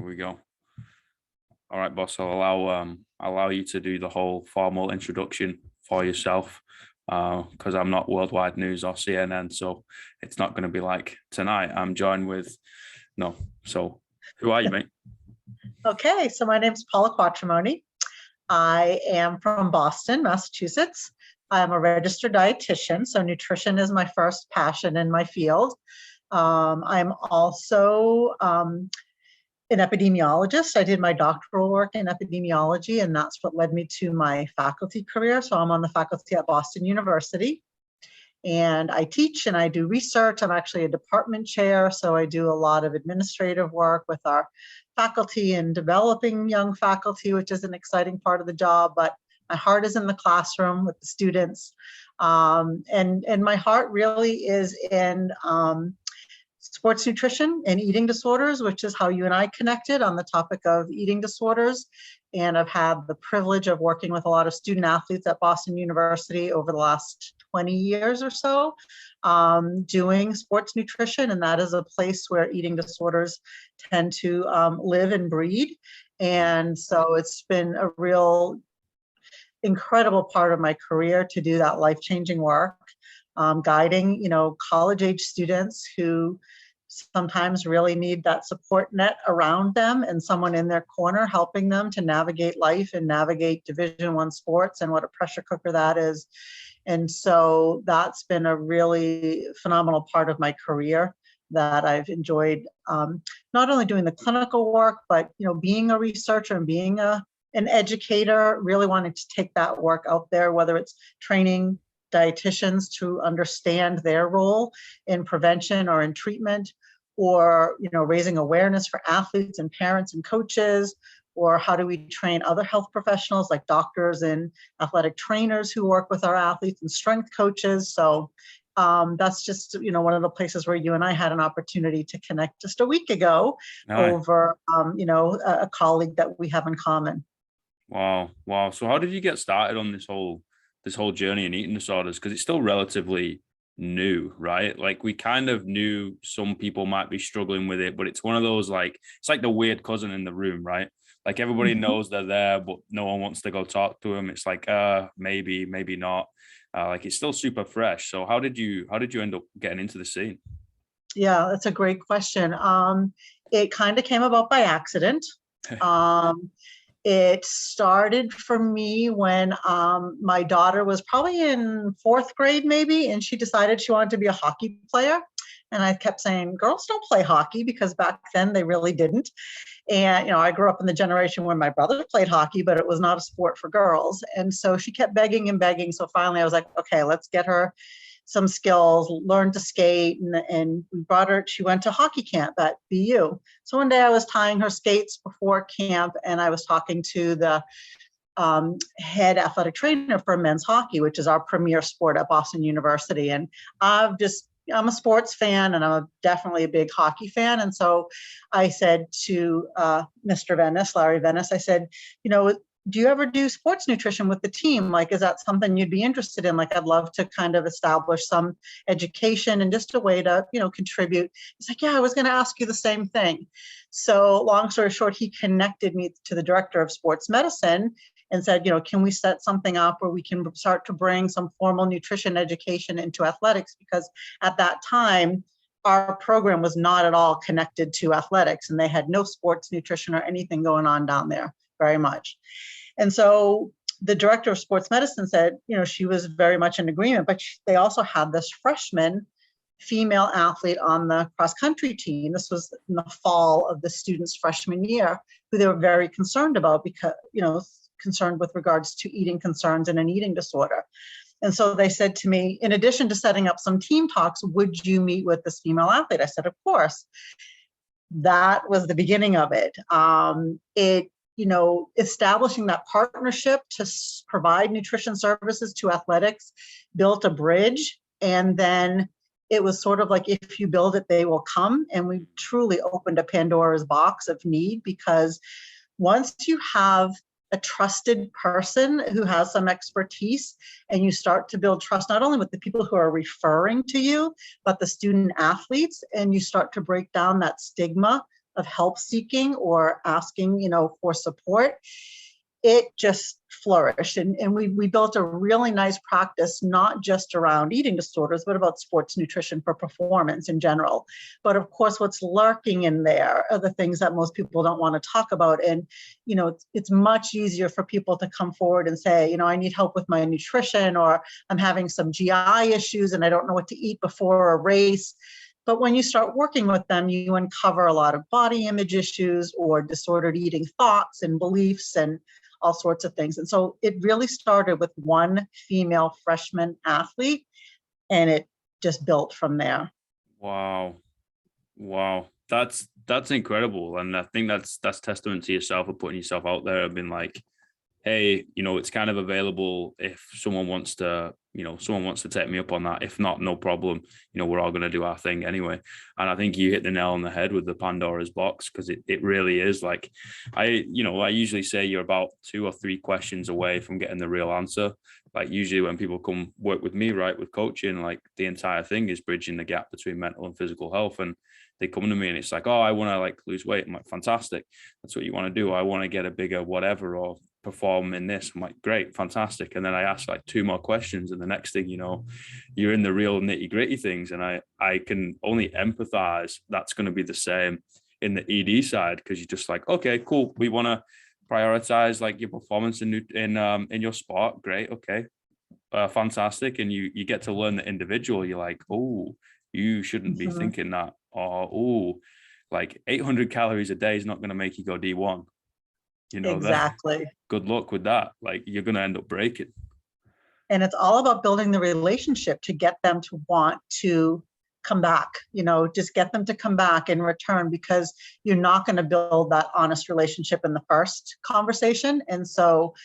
we go. All right, boss. I'll allow you to do the whole formal introduction for yourself, because I'm not Worldwide News or CNN, so it's not going to be like tonight. I'm joined with no. So, who are you, mate? Okay, so my name is Paula Quatromoni. I am from Boston, Massachusetts. I'm a registered dietitian, so nutrition is my first passion in my field. I'm also an epidemiologist. I did my doctoral work in epidemiology, and that's what led me to my faculty career. So I'm on the faculty at Boston University, and I teach and I do research. I'm actually a department chair, so I do a lot of administrative work with our faculty and developing young faculty, which is an exciting part of the job. But my heart is in the classroom with the students, and my heart really is in sports nutrition and eating disorders, which is how you and I connected on the topic of eating disorders. And I've had the privilege of working with a lot of student athletes at Boston University over the last 20 years or so, doing sports nutrition. And that is a place where eating disorders tend to live and breed. And so it's been a real incredible part of my career to do that life-changing work, guiding, college-age students who sometimes really need that support net around them and someone in their corner helping them to navigate life and navigate Division I sports and what a pressure cooker that is. And so that's been a really phenomenal part of my career that I've enjoyed, not only doing the clinical work, but being a researcher and being an educator, really wanting to take that work out there, whether it's training dietitians to understand their role in prevention or in treatment, or raising awareness for athletes and parents and coaches, or how do we train other health professionals like doctors and athletic trainers who work with our athletes and strength coaches. So that's just one of the places where you and I had an opportunity to connect just a week ago over a colleague that we have in common. Wow. So how did you get started on this whole journey in eating disorders? Because it's still relatively new, right? Like, we kind of knew some people might be struggling with it, but it's one of those, like, it's like the weird cousin in the room, right? Like, everybody knows they're there, but no one wants to go talk to them. It's like, maybe not. Like, it's still super fresh. So how did you end up getting into the scene? Yeah, that's a great question. It kind of came about by accident. It started for me when my daughter was probably in 4th grade, maybe, and she decided she wanted to be a hockey player. And I kept saying, girls don't play hockey, because back then they really didn't. And, I grew up in the generation when my brother played hockey, but it was not a sport for girls. And so she kept begging and begging. So finally I was like, okay, let's get her some skills, learn to skate, and we brought her, she went to hockey camp at BU. So one day I was tying her skates before camp, and I was talking to the head athletic trainer for men's hockey, which is our premier sport at Boston University. And I'm a sports fan, and I'm definitely a big hockey fan. And so I said to Mr. Venice, Larry Venice, I said, do you ever do sports nutrition with the team? Like, is that something you'd be interested in? Like, I'd love to kind of establish some education and just a way to, contribute. He's like, yeah, I was going to ask you the same thing. So long story short, he connected me to the director of sports medicine and said, can we set something up where we can start to bring some formal nutrition education into athletics? Because at that time, our program was not at all connected to athletics, and they had no sports nutrition or anything going on down there very much. And so the director of sports medicine said, she was very much in agreement, but they also had this freshman female athlete on the cross country team. This was in the fall of the student's freshman year, who they were very concerned about because, concerned with regards to eating concerns and an eating disorder. And so they said to me, in addition to setting up some team talks, would you meet with this female athlete? I said, of course. That was the beginning of it. Establishing that partnership to provide nutrition services to athletics built a bridge. And then it was sort of like, if you build it, they will come. And we truly opened a Pandora's box of need, because once you have a trusted person who has some expertise, and you start to build trust not only with the people who are referring to you, but the student athletes, and you start to break down that stigma of help seeking or asking, for support, it just flourished. And we built a really nice practice, not just around eating disorders, but about sports nutrition for performance in general. But of course, what's lurking in there are the things that most people don't want to talk about. And, it's much easier for people to come forward and say, I need help with my nutrition, or I'm having some GI issues and I don't know what to eat before a race. But when you start working with them, you uncover a lot of body image issues or disordered eating thoughts and beliefs and all sorts of things. And so it really started with one female freshman athlete, and it just built from there. Wow. That's incredible. And I think that's testament to yourself for putting yourself out there and being like, hey, it's kind of available if someone wants to take me up on that. If not, no problem. We're all going to do our thing anyway. And I think you hit the nail on the head with the Pandora's box, because it really is like, I usually say you're about 2 or 3 questions away from getting the real answer. Like usually when people come work with me, right, with coaching, like the entire thing is bridging the gap between mental and physical health. And they come to me and it's like, oh, I want to lose weight. I'm like, fantastic. That's what you want to do. I want to get a bigger whatever, or perform in this. I'm like, great, fantastic. And then I ask 2 more questions, and the next thing you're in the real nitty gritty things. And I can only empathize that's going to be the same in the ED side, because you're just like, okay, cool, we want to prioritize your performance in your sport. Great, okay, fantastic. And you get to learn the individual. You're like, oh, you shouldn't be thinking that, or 800 calories a day is not going to make you go D1. Exactly. Good luck with that. You're going to end up breaking. And it's all about building the relationship to get them to want to come back, just get them to come back in return, because you're not going to build that honest relationship in the first conversation. And so,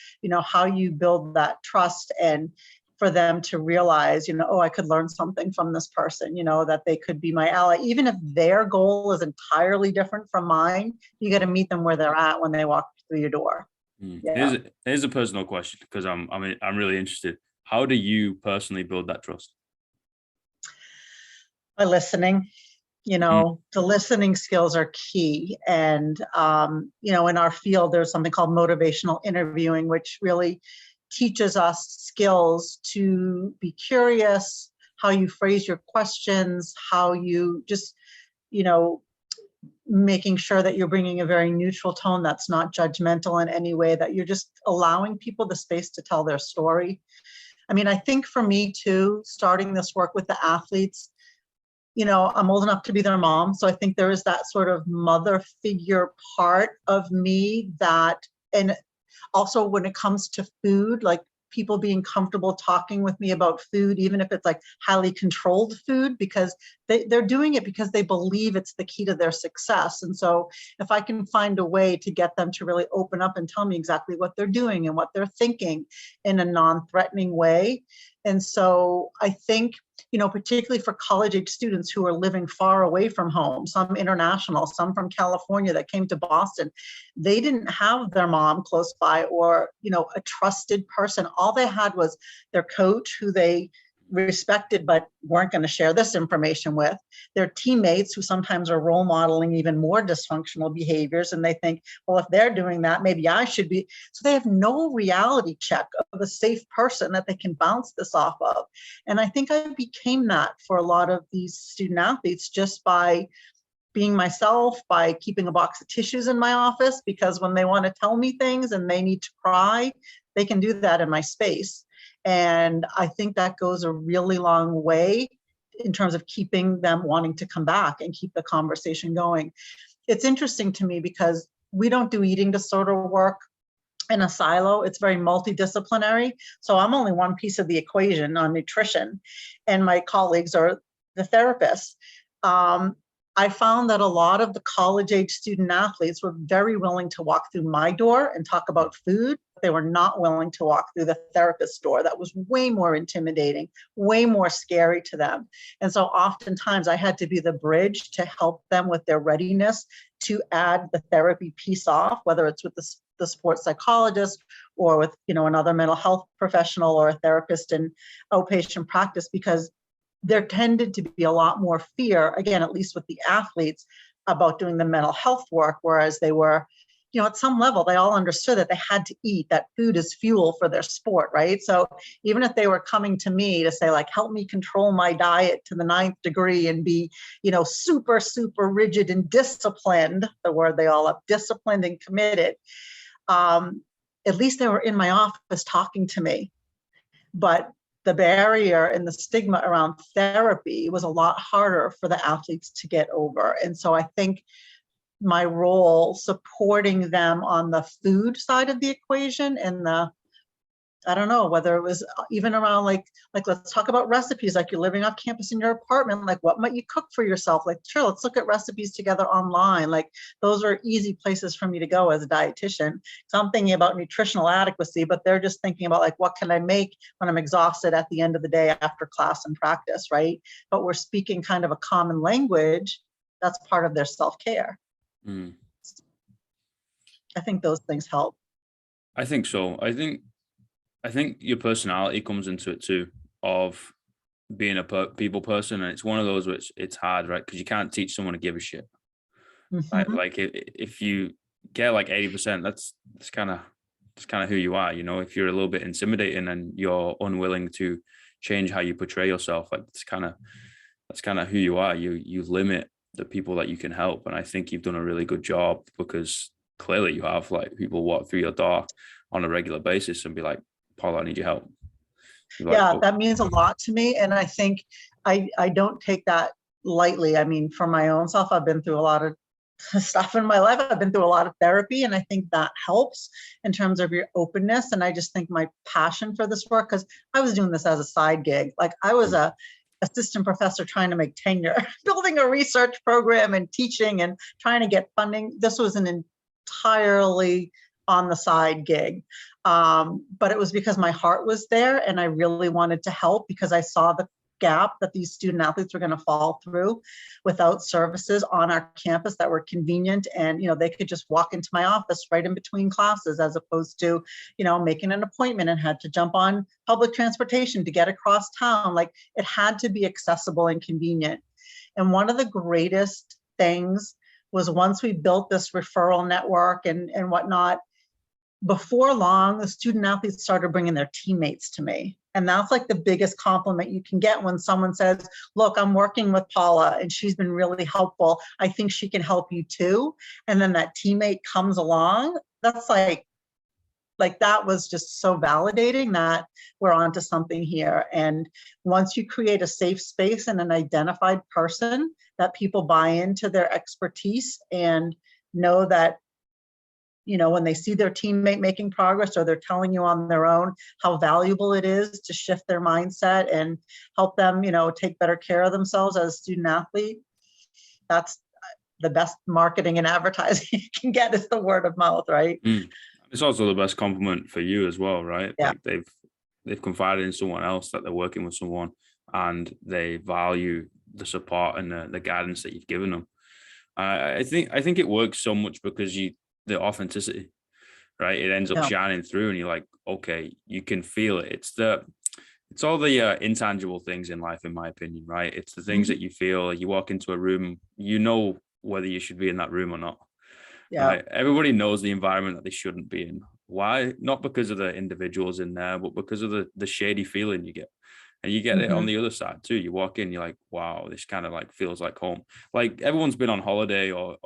how you build that trust, and for them to realize, oh, I could learn something from this person, that they could be my ally. Even if their goal is entirely different from mine, you got to meet them where they're at when they walk through your door. Yeah. Here's a personal question, because I'm really interested. How do you personally build that trust? By listening. The listening skills are key. And, in our field, there's something called motivational interviewing, which really teaches us skills to be curious, how you phrase your questions, how you just, making sure that you're bringing a very neutral tone that's not judgmental in any way, that you're just allowing people the space to tell their story. I think for me too, starting this work with the athletes, I'm old enough to be their mom. So I think there is that sort of mother figure part of me that, and also when it comes to food, people being comfortable talking with me about food, even if it's highly controlled food, because they're doing it because they believe it's the key to their success. And so if I can find a way to get them to really open up and tell me exactly what they're doing and what they're thinking in a non-threatening way. And so I think, particularly for college age students who are living far away from home, some international, some from California that came to Boston, they didn't have their mom close by, or, a trusted person. All they had was their coach, who they respected but weren't going to share this information with, their teammates, who sometimes are role modeling even more dysfunctional behaviors, and they think, well, if they're doing that, maybe I should be. So they have no reality check of a safe person that they can bounce this off of. And I think I became that for a lot of these student athletes, just by being myself, by keeping a box of tissues in my office, because when they want to tell me things and they need to cry, they can do that in my space. And I think that goes a really long way in terms of keeping them wanting to come back and keep the conversation going. It's interesting to me because we don't do eating disorder work in a silo. It's very multidisciplinary. So I'm only one piece of the equation on nutrition, and my colleagues are the therapists. I found that a lot of the college-age student athletes were very willing to walk through my door and talk about food. They were not willing to walk through the therapist's door. That was way more intimidating, way more scary to them. And so oftentimes I had to be the bridge to help them with their readiness to add the therapy piece off, whether it's with the sports psychologist or with another mental health professional or a therapist in outpatient practice, because there tended to be a lot more fear, again, at least with the athletes, about doing the mental health work, whereas they were, at some level, they all understood that they had to eat, that food is fuel for their sport, right? So even if they were coming to me to say, like, help me control my diet to the 9th degree and be, super, super rigid and disciplined, the word they all have, disciplined and committed, at least they were in my office talking to me. But the barrier and the stigma around therapy was a lot harder for the athletes to get over. And so I think my role supporting them on the food side of the equation and I don't know whether it was even around like let's talk about recipes, like you're living off campus in your apartment, like what might you cook for yourself? Like, sure, let's look at recipes together online. Like those are easy places for me to go as a dietitian. So I'm thinking about nutritional adequacy, but they're just thinking about like, what can I make when I'm exhausted at the end of the day after class and practice, right? But we're speaking kind of a common language that's part of their self-care. Mm. I think those things help. I think so. I think your personality comes into it too, of being a people person, and it's one of those which it's hard, right? Because you can't teach someone to give a shit. Right? Mm-hmm. Like if you get like 80%, that's kind of who you are. If you're a little bit intimidating and you're unwilling to change how you portray yourself, like that's kind of who you are. You limit the people that you can help, and I think you've done a really good job, because clearly you have. Like people walk through your door on a regular basis and be like, Paula, I need your help. Yeah, that means a lot to me. And I think I don't take that lightly. I mean, for my own self, I've been through a lot of stuff in my life. I've been through a lot of therapy, and I think that helps in terms of your openness. And I just think my passion for this work, because I was doing this as a side gig. Like I was a assistant professor trying to make tenure, building a research program and teaching and trying to get funding. This was an entirely on the side gig. But it was because my heart was there and I really wanted to help, because I saw the gap that these student athletes were going to fall through without services on our campus that were convenient, and they could just walk into my office right in between classes, as opposed to making an appointment and had to jump on public transportation to get across town. Like it had to be accessible and convenient. And one of the greatest things was, once we built this referral network and whatnot, before long, the student athletes started bringing their teammates to me. And that's like the biggest compliment you can get, when someone says, look, I'm working with Paula and she's been really helpful. I think she can help you too. And then that teammate comes along. That's like that was just so validating that we're onto something here. And once you create a safe space and an identified person that people buy into their expertise and know that when they see their teammate making progress, or they're telling you on their own how valuable it is to shift their mindset and help them, take better care of themselves as a student athlete, that's the best marketing and advertising you can get, is the word of mouth, right? It's also the best compliment for you as well, right? Yeah. Like they've confided in someone else, that they're working with someone, and they value the support and the guidance that you've given them. I think it works so much because the authenticity, right? It ends up shining through, and you're like, okay, you can feel it. It's all the intangible things in life, in my opinion, right? It's the things that you feel. You walk into a room, whether you should be in that room or not. Yeah. Right? Everybody knows the environment that they shouldn't be in. Why? Not because of the individuals in there, but because of the shady feeling you get. And you get it on the other side too. You walk in, you're like, wow, this kind of like feels like home. Like everyone's been on holiday or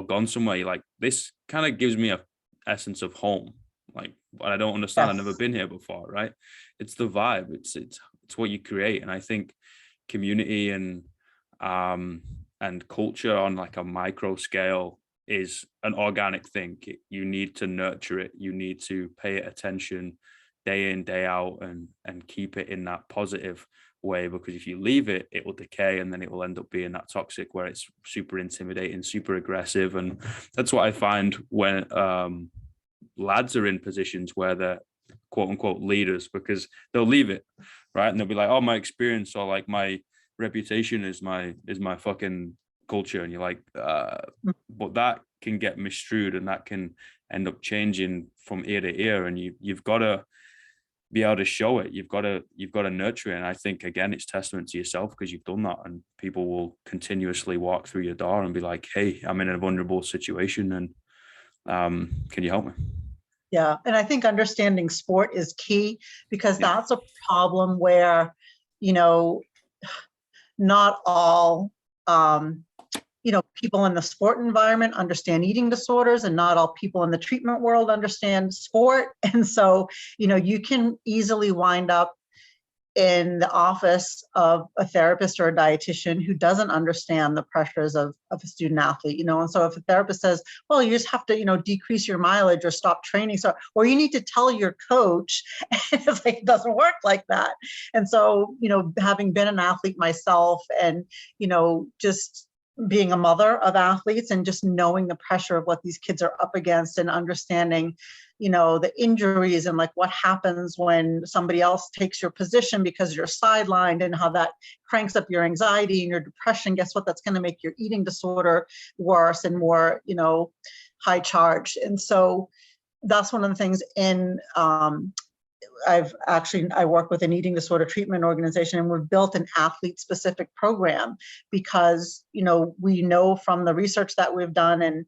gone somewhere. You're like, this kind of gives me a essence of home. Like, I don't understand. I've never been here before, right? It's the vibe. It's what you create. And I think community and culture on like a micro scale is an organic thing. You need to nurture it. You need to pay it attention day in, day out, and keep it in that positive way, because if you leave it, it will decay, and then it will end up being that toxic, where it's super intimidating, super aggressive. And that's what I find when lads are in positions where they're quote unquote leaders, because they'll leave it, right? And they'll be like, oh, my experience or like my reputation is my fucking culture. And you're like, but that can get misstrued, and that can end up changing from ear to ear. And you've got to be able to show it. You've got to nurture it. And I think, again, it's testament to yourself because you've done that, and people will continuously walk through your door and be like, hey, I'm in a vulnerable situation, and can you help me? Yeah. And I think understanding sport is key, because Yeah. that's a problem where, not all, people in the sport environment understand eating disorders, and not all people in the treatment world understand sport. And so, you can easily wind up in the office of a therapist or a dietitian who doesn't understand the pressures of a student athlete, and so if a therapist says, well, you just have to, decrease your mileage or stop training, so, or you need to tell your coach, and it's like, it doesn't work like that. And so, having been an athlete myself, and, just being a mother of athletes, and just knowing the pressure of what these kids are up against, and understanding, the injuries, and like what happens when somebody else takes your position because you're sidelined, and how that cranks up your anxiety and your depression. Guess what? That's going to make your eating disorder worse and more, high charged. And so that's one of the things I work with an eating disorder treatment organization, and we've built an athlete specific program because, we know from the research that we've done, and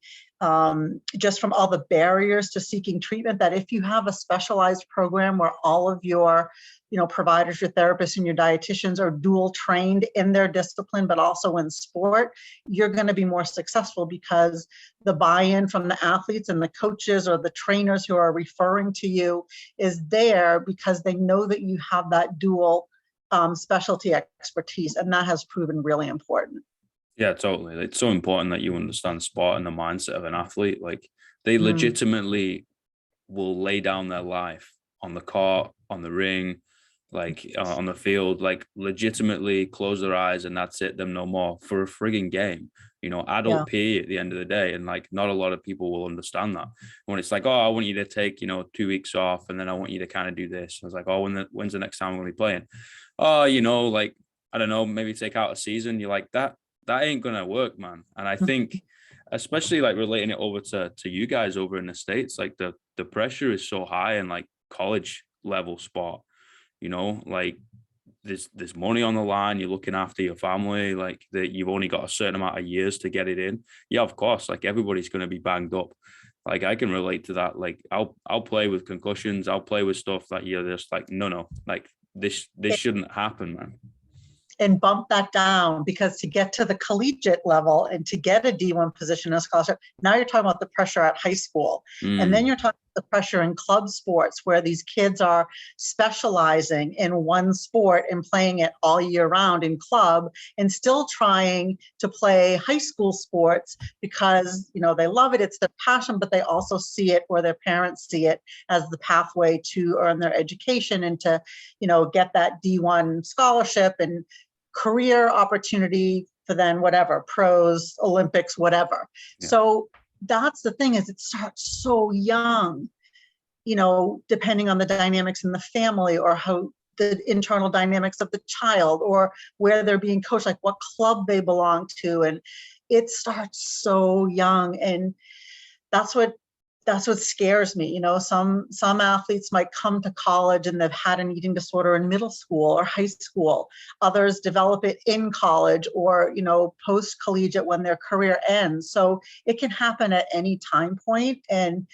just from all the barriers to seeking treatment, that if you have a specialized program where all of your, providers, your therapists, and your dietitians are dual trained in their discipline, but also in sport, you're going to be more successful, because the buy-in from the athletes and the coaches or the trainers who are referring to you is there because they know that you have that dual specialty expertise, and that has proven really important. Yeah, totally. It's so important that you understand sport and the mindset of an athlete. Like, they legitimately will lay down their life on the court, on the ring, like on the field, like legitimately close their eyes and that's it, them no more, for a frigging game, adult PE at the end of the day. And like, not a lot of people will understand that when it's like, oh, I want you to take, 2 weeks off, and then I want you to kind of do this. I was like, oh, when's the next time we're going to be playing? Oh, like, I don't know, maybe take out a season. You're like, that ain't gonna work, man. And I think, especially like relating it over to you guys over in the States, like the pressure is so high in like college level sport, like there's money on the line, you're looking after your family, like that you've only got a certain amount of years to get it in. Yeah, of course, like everybody's gonna be banged up. Like, I can relate to that. Like, I'll play with concussions, I'll play with stuff that you're just like, no, like this shouldn't happen, man. And bump that down, because to get to the collegiate level and to get a D1 position in a scholarship, now you're talking about the pressure at high school. And then you're talking about the pressure in club sports, where these kids are specializing in one sport and playing it all year round in club, and still trying to play high school sports because, they love it. It's their passion, but they also see it, or their parents see it, as the pathway to earn their education and to, get that D1 scholarship and career opportunity for then whatever, pros, Olympics, whatever. Yeah. So that's the thing, is it starts so young, depending on the dynamics in the family, or how the internal dynamics of the child, or where they're being coached, like what club they belong to. And it starts so young. And that's what scares me. Some athletes might come to college and they've had an eating disorder in middle school or high school. Others develop it in college, or, post-collegiate when their career ends. So it can happen at any time point. And,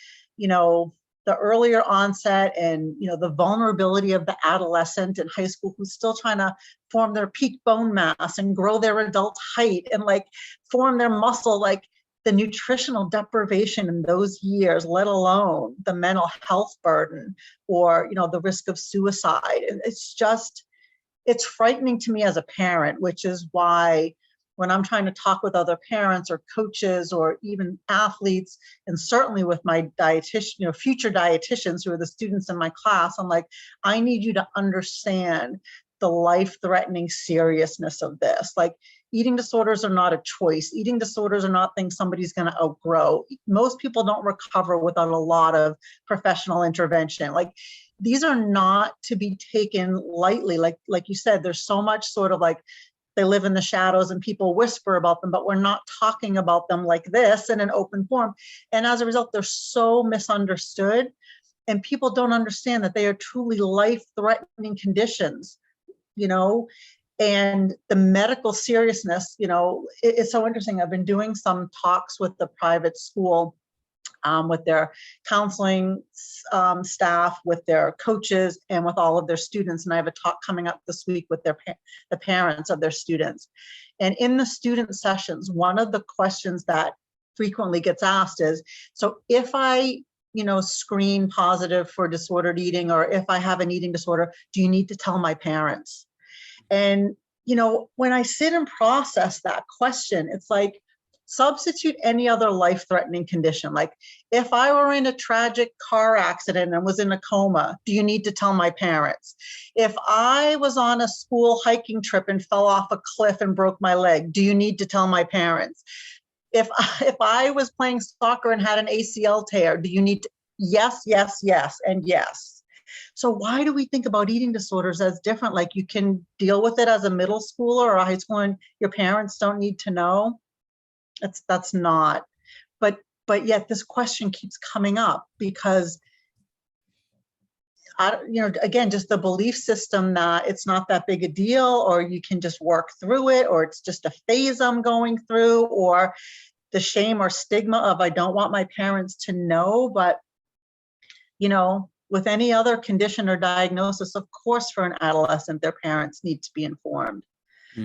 the earlier onset and, the vulnerability of the adolescent in high school who's still trying to form their peak bone mass and grow their adult height and like form their muscle, like, the nutritional deprivation in those years, let alone the mental health burden, or, the risk of suicide. And it's frightening to me as a parent, which is why when I'm trying to talk with other parents or coaches or even athletes, and certainly with my dietitian, future dietitians who are the students in my class, I'm like, I need you to understand the life-threatening seriousness of this. Like, eating disorders are not a choice. Eating disorders are not things somebody's going to outgrow. Most people don't recover without a lot of professional intervention. Like, these are not to be taken lightly. Like you said, there's so much sort of like they live in the shadows and people whisper about them, but we're not talking about them like this in an open forum. And as a result, they're so misunderstood. And people don't understand that they are truly life-threatening conditions, you know, and the medical seriousness, you know, it's so interesting. I've been doing some talks with the private school, with their counseling staff, with their coaches, and with all of their students. And I have a talk coming up this week with the parents of their students. And in the student sessions, one of the questions that frequently gets asked is, so if I, you know, screen positive for disordered eating, or if I have an eating disorder, do you need to tell my parents? And, you know, when I sit and process that question, it's like, substitute any other life-threatening condition. Like, if I were in a tragic car accident and was in a coma, do you need to tell my parents? If I was on a school hiking trip and fell off a cliff and broke my leg, do you need to tell my parents? If I was playing soccer and had an ACL tear, do you need to? Yes, yes, yes, and yes. So why do we think about eating disorders as different? Like, you can deal with it as a middle schooler or a high schooler and your parents don't need to know? That's not. But yet this question keeps coming up because, you know, again, just the belief system that it's not that big a deal, or you can just work through it, or it's just a phase I'm going through, or the shame or stigma of I don't want my parents to know. But, you know, with any other condition or diagnosis, of course, for an adolescent, their parents need to be informed.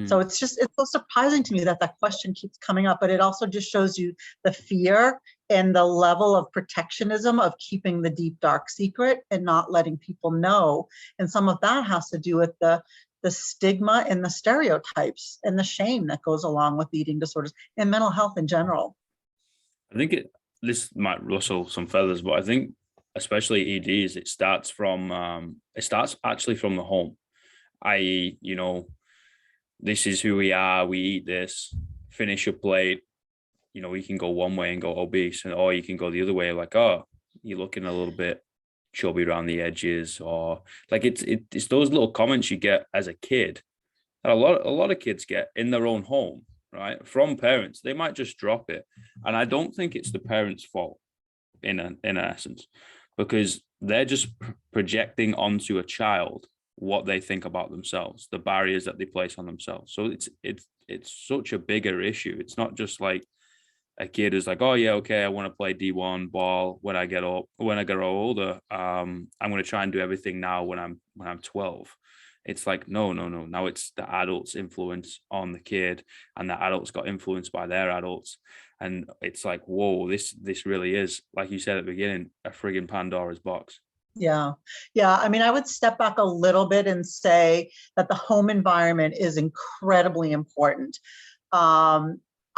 So it's so surprising to me that that question keeps coming up, but it also just shows you the fear and the level of protectionism of keeping the deep, dark secret and not letting people know. And some of that has to do with the stigma and the stereotypes and the shame that goes along with eating disorders and mental health in general. I think this might rustle some feathers, but I think especially EDs, it starts actually from the home, i.e., you know, this is who we are, we eat this, finish your plate, you know, you can go one way and go obese, or you can go the other way, like, oh, you're looking a little bit chubby around the edges, or like it's those little comments you get as a kid that a lot of kids get in their own home, right, from parents. They might just drop it, and I don't think it's the parents' fault in essence, because they're just projecting onto a child what they think about themselves, the barriers that they place on themselves. So it's such a bigger issue. It's not just like a kid is like, oh yeah, okay, I want to play D1 ball when I grow older. I'm going to try and do everything now when I'm 12. It's like, no. Now it's the adults' influence on the kid, and the adults got influenced by their adults. And it's like, whoa, this really is, like you said at the beginning, a friggin' Pandora's box. Yeah. I mean, I would step back a little bit and say that the home environment is incredibly important.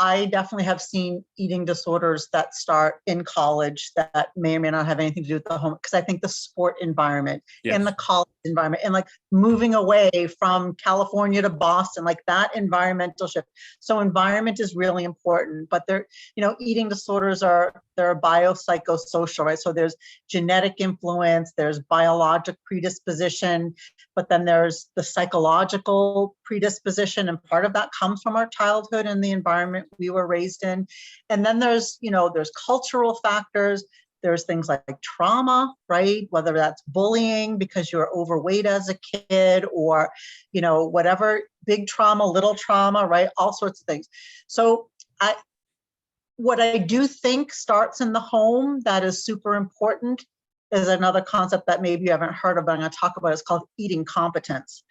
I definitely have seen eating disorders that start in college that may or may not have anything to do with the home, because I think the sport environment and the college environment and like moving away from California to Boston, like that environmental shift. So environment is really important, but they're, you know, eating disorders they're biopsychosocial, right? So there's genetic influence, there's biologic predisposition, but then there's the psychological predisposition, and part of that comes from our childhood and the environment we were raised in. And then there's, you know, there's cultural factors. There's things like trauma, right? Whether that's bullying because you're overweight as a kid, or, you know, whatever, big trauma, little trauma, right? All sorts of things. So what I do think starts in the home that is super important is another concept that maybe you haven't heard of, but I'm going to talk about. It's called eating competence.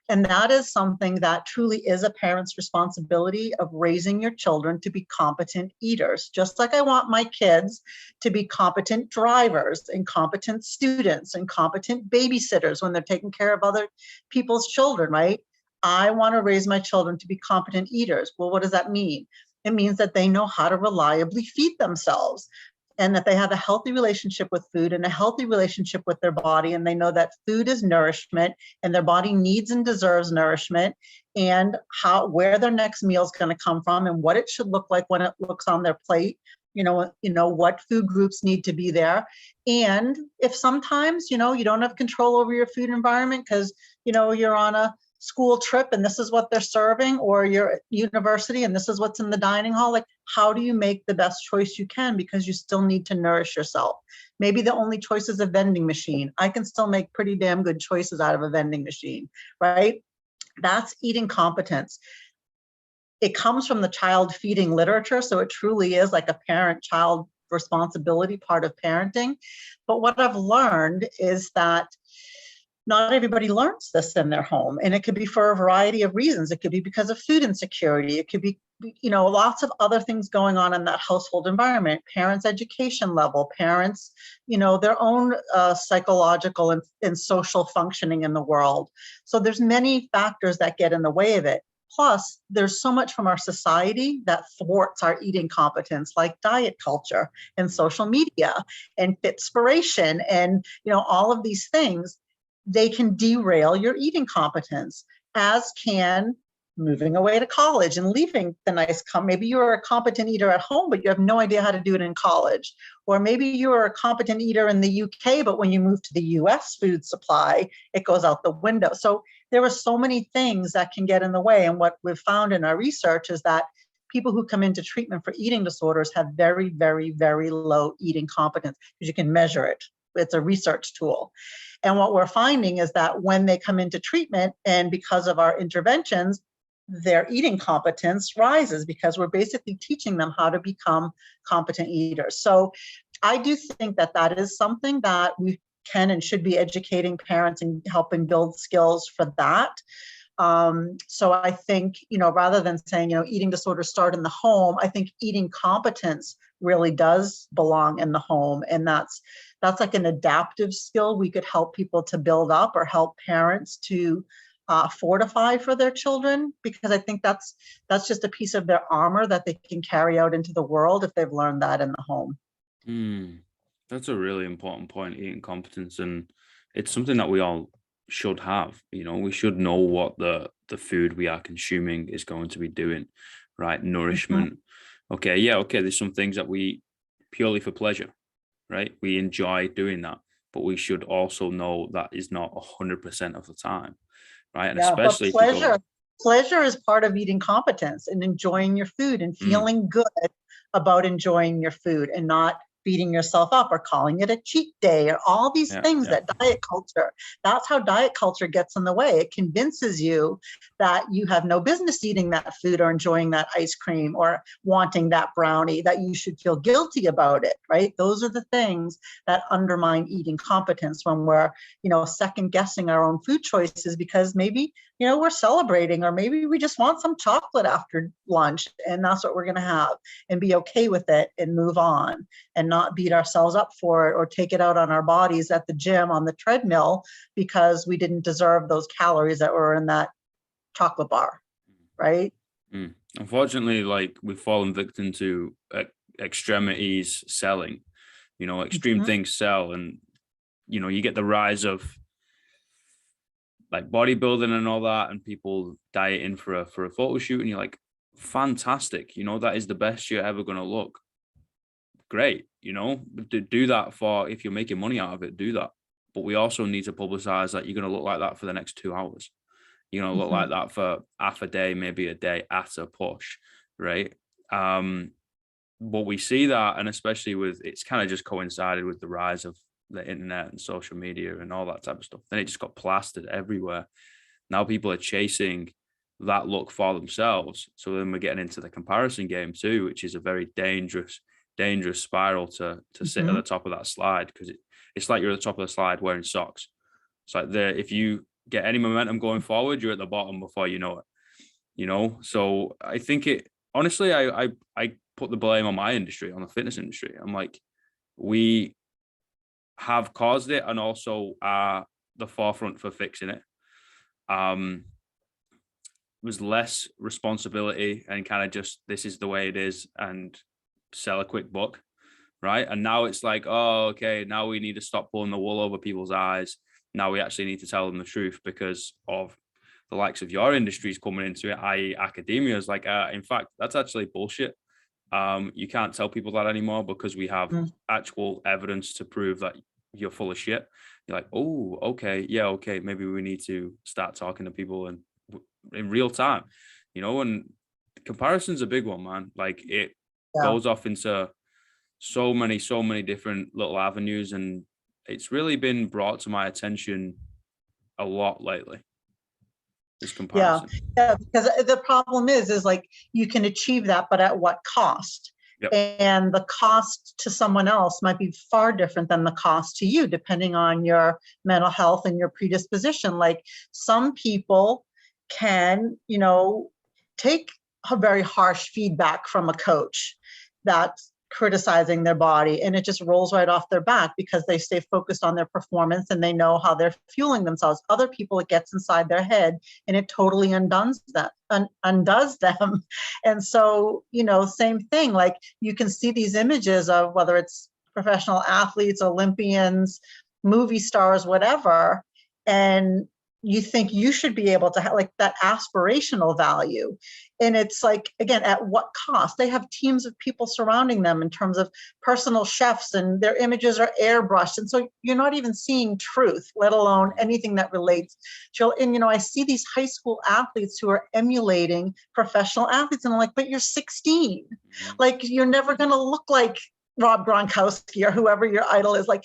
And that is something that truly is a parent's responsibility of raising your children to be competent eaters. Just like I want my kids to be competent drivers and competent students and competent babysitters when they're taking care of other people's children, right? I want to raise my children to be competent eaters. Well, what does that mean? It means that they know how to reliably feed themselves, and that they have a healthy relationship with food and a healthy relationship with their body. And they know that food is nourishment and their body needs and deserves nourishment, and where their next meal is going to come from and what it should look like when it looks on their plate. You know, what food groups need to be there. And if sometimes, you know, you don't have control over your food environment because, you know, you're on a school trip and this is what they're serving, or you're at university and this is what's in the dining hall. Like, how do you make the best choice you can, because you still need to nourish yourself? Maybe the only choice is a vending machine. I can still make pretty damn good choices out of a vending machine, right? That's eating competence. It comes from the child feeding literature, so it truly is like a parent-child responsibility, part of parenting. But what I've learned is that not everybody learns this in their home, and it could be for a variety of reasons. It could be because of food insecurity. It could be, lots of other things going on in that household environment, parents' education level, parents, their own psychological and social functioning in the world. So there's many factors that get in the way of it. Plus, there's so much from our society that thwarts our eating competence, like diet culture and social media and fitspiration and, all of these things. They can derail your eating competence, as can moving away to college and leaving the nice, maybe you're a competent eater at home, but you have no idea how to do it in college. Or maybe you're a competent eater in the UK, but when you move to the US food supply, it goes out the window. So there are so many things that can get in the way. And what we've found in our research is that people who come into treatment for eating disorders have very, very, very low eating competence, because you can measure it. It's a research tool. And what we're finding is that when they come into treatment, and because of our interventions, their eating competence rises, because we're basically teaching them how to become competent eaters. So I do think that that is something that we can and should be educating parents and helping build skills for that. So I think, rather than saying, eating disorders start in the home, I think eating competence really does belong in the home. And that's like an adaptive skill we could help people to build up, or help parents to fortify for their children, because I think that's just a piece of their armor that they can carry out into the world if they've learned that in the home. That's a really important point, eating competence. And it's something that we all should have. We should know what the food we are consuming is going to be doing, right? Nourishment. Okay, there's some things that we purely for pleasure, right? We enjoy doing that, but we should also know that is not 100% of the time, right? And especially but pleasure is part of eating competence, and enjoying your food and feeling good about enjoying your food, and not beating yourself up or calling it a cheat day, or all these things that diet culture, that's how diet culture gets in the way. It convinces you that you have no business eating that food, or enjoying that ice cream, or wanting that brownie, that you should feel guilty about it, right? Those are the things that undermine eating competence, when we're, second guessing our own food choices, because maybe, we're celebrating, or maybe we just want some chocolate after lunch, and that's what we're going to have, and be okay with it and move on, and not beat ourselves up for it, or take it out on our bodies at the gym on the treadmill, because we didn't deserve those calories that were in that chocolate bar, right? Unfortunately, like, we've fallen victim to extremities selling. Extreme things sell, and you get the rise of like bodybuilding and all that, and people dieting for a photo shoot, and you're like, fantastic, that is the best you're ever going to look. Great, do that for, if you're making money out of it, do that. But we also need to publicize that you're going to look like that for the next 2 hours. You're going to look like that for half a day, maybe a day at a push, right? But we see that, and especially it's kind of just coincided with the rise of the internet and social media and all that type of stuff. Then it just got plastered everywhere. Now people are chasing that look for themselves. So then we're getting into the comparison game too, which is a very dangerous spiral to sit at the top of that slide, because it's like you're at the top of the slide wearing socks. It's like if you get any momentum going forward, you're at the bottom before you know it. So I think honestly, I put the blame on my industry, on the fitness industry. I'm like, we have caused it, and also are the forefront for fixing it. Was less responsibility, and kind of just, this is the way it is, and sell a quick book, right? And now it's like, oh, okay, now we need to stop pulling the wool over people's eyes. Now we actually need to tell them the truth, because of the likes of your industries coming into it, i.e. academia, is like, in fact, that's actually bullshit. You can't tell people that anymore, because we have actual evidence to prove that you're full of shit. You're like, oh, okay, yeah, okay, maybe we need to start talking to people and in real time, and comparison's a big one, man. Like it Yeah. goes off into so many different little avenues, and it's really been brought to my attention a lot lately, this Yeah. comparison. Yeah. Because the problem is like you can achieve that, but at what cost? Yep. And the cost to someone else might be far different than the cost to you, depending on your mental health and your predisposition. Like some people can, take a very harsh feedback from a coach that's criticizing their body, and it just rolls right off their back because they stay focused on their performance and they know how they're fueling themselves. Other people, it gets inside their head and it totally undoes them. And so, same thing, like you can see these images of whether it's professional athletes, Olympians, movie stars, whatever, and you think you should be able to have like that aspirational value. And it's like, again, at what cost? They have teams of people surrounding them in terms of personal chefs, and their images are airbrushed. And so you're not even seeing truth, let alone anything that relates to, and, I see these high school athletes who are emulating professional athletes. And I'm like, but you're 16. Like, you're never going to look like Rob Gronkowski or whoever your idol is. Like,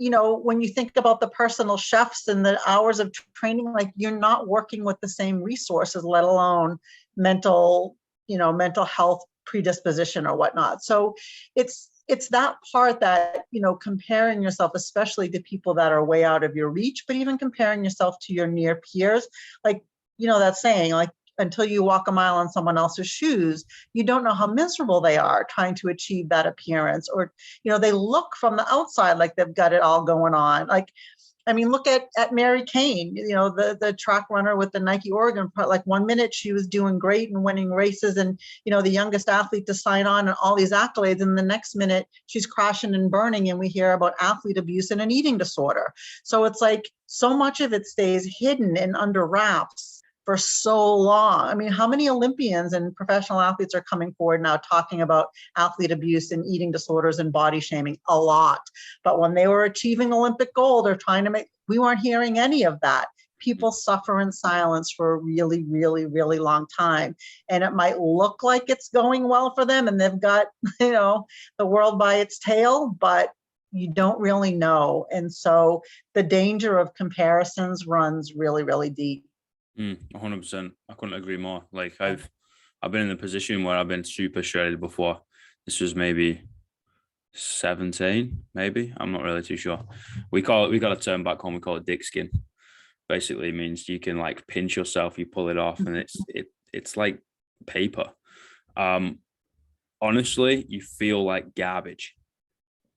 when you think about the personal chefs and the hours of training, like you're not working with the same resources, let alone mental health predisposition or whatnot. So it's that part that, comparing yourself, especially to people that are way out of your reach, but even comparing yourself to your near peers, like, that saying, like, until you walk a mile in someone else's shoes, you don't know how miserable they are trying to achieve that appearance. Or, they look from the outside like they've got it all going on. Like, I mean, look at Mary Kane, the track runner with the Nike Oregon part. Like 1 minute she was doing great and winning races and, the youngest athlete to sign on and all these accolades. And the next minute she's crashing and burning, and we hear about athlete abuse and an eating disorder. So it's like so much of it stays hidden and under wraps for so long. I mean, how many Olympians and professional athletes are coming forward now talking about athlete abuse and eating disorders and body shaming? A lot. But when they were achieving Olympic gold or trying to we weren't hearing any of that. People suffer in silence for a really, really, really long time. And it might look like it's going well for them and they've got, the world by its tail, but you don't really know. And so the danger of comparisons runs really, really deep. 100%. I couldn't agree more. Like I've been in a position where I've been super shredded before. This was maybe 17, maybe. I'm not really too sure. We got a term back home, we call it dick skin. Basically it means you can like pinch yourself, you pull it off, and it's like paper. Honestly, you feel like garbage.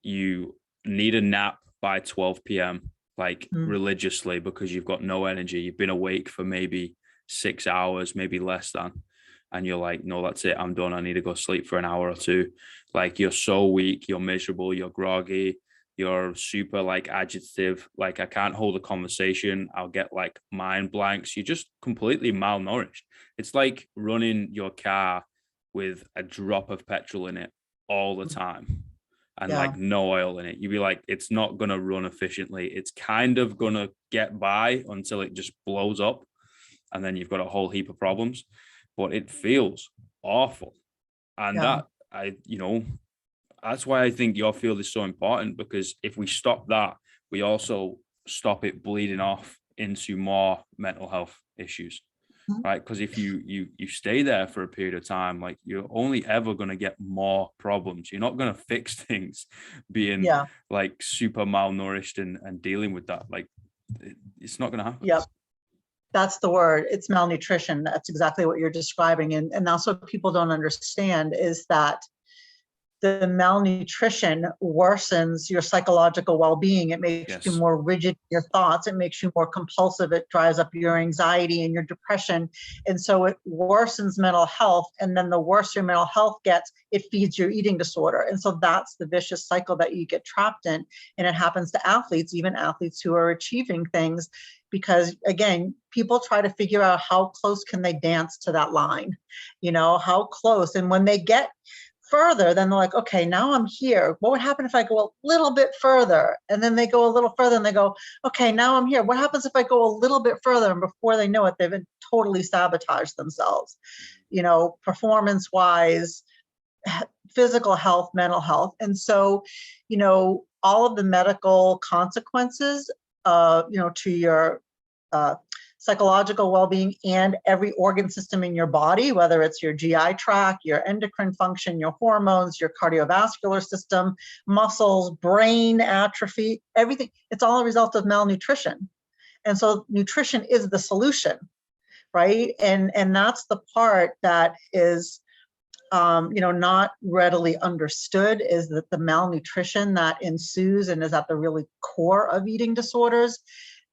You need a nap by 12 p.m. like religiously because you've got no energy. You've been awake for maybe 6 hours, maybe less than. And you're like, no, that's it. I'm done. I need to go sleep for an hour or two. Like you're so weak, you're miserable, you're groggy, you're super like agitative. Like I can't hold a conversation. I'll get like mind blanks. You're just completely malnourished. It's like running your car with a drop of petrol in it all the time. And like no oil in it. You'd be like, it's not going to run efficiently. It's kind of going to get by until it just blows up. And then you've got a whole heap of problems, but it feels awful. And that's why I think your field is so important, because if we stop that, we also stop it bleeding off into more mental health issues. Right, because if you stay there for a period of time, like you're only ever going to get more problems. You're not going to fix things being like super malnourished and dealing with that. Like it's not going to happen. Yep. That's the word. It's malnutrition. That's exactly what you're describing. And that's what people don't understand, is that the malnutrition worsens your psychological well-being. It makes you more rigid in your thoughts. It makes you more compulsive. It drives up your anxiety and your depression. And so it worsens mental health. And then the worse your mental health gets, it feeds your eating disorder. And so that's the vicious cycle that you get trapped in. And it happens to athletes, even athletes who are achieving things, because again, people try to figure out how close can they dance to that line, how close. And when they get further, then they're like, okay, now I'm here. What would happen if I go a little bit further? And then they go a little further and they go, okay, now I'm here. What happens if I go a little bit further? And before they know it, they've been totally sabotaged themselves, performance wise, physical health, mental health. And so, all of the medical consequences, to your psychological well-being and every organ system in your body, whether it's your GI tract, your endocrine function, your hormones, your cardiovascular system, muscles, brain atrophy, everything, it's all a result of malnutrition. And so nutrition is the solution, right? And that's the part that is not readily understood, is that the malnutrition that ensues and is at the really core of eating disorders,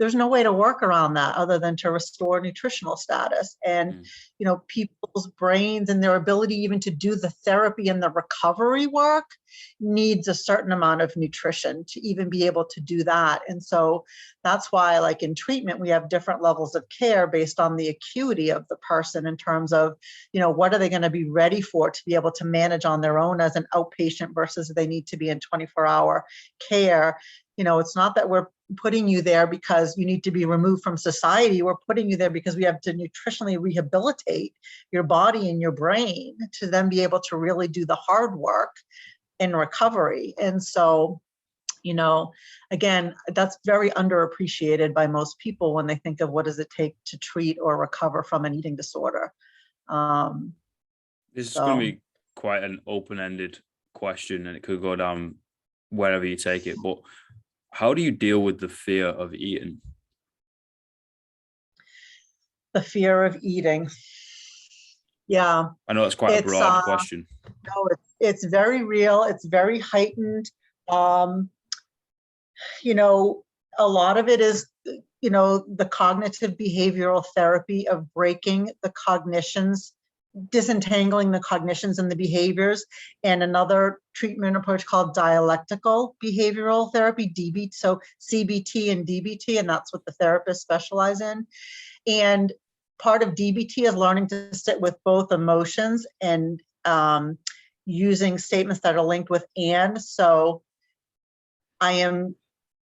there's no way to work around that other than to restore nutritional status. And, people's brains and their ability even to do the therapy and the recovery work needs a certain amount of nutrition to even be able to do that. And so that's why, like in treatment, we have different levels of care based on the acuity of the person in terms of, what are they going to be ready for to be able to manage on their own as an outpatient versus they need to be in 24-hour care. It's not that we're putting you there because you need to be removed from society. We're putting you there because we have to nutritionally rehabilitate your body and your brain to then be able to really do the hard work in recovery. And so, again, that's very underappreciated by most people when they think of what does it take to treat or recover from an eating disorder. This is going to be quite an open-ended question, and it could go down wherever you take it, but how do you deal with the fear of eating? The fear of eating. Yeah. I know that's quite a broad question. No, it's very real. It's very heightened. A lot of it is, the cognitive behavioral therapy of breaking the cognitions, disentangling the cognitions and the behaviors, and another treatment approach called dialectical behavioral therapy, DBT, so CBT and DBT, and that's what the therapists specialize in. And part of DBT is learning to sit with both emotions and using statements that are linked with and. So I am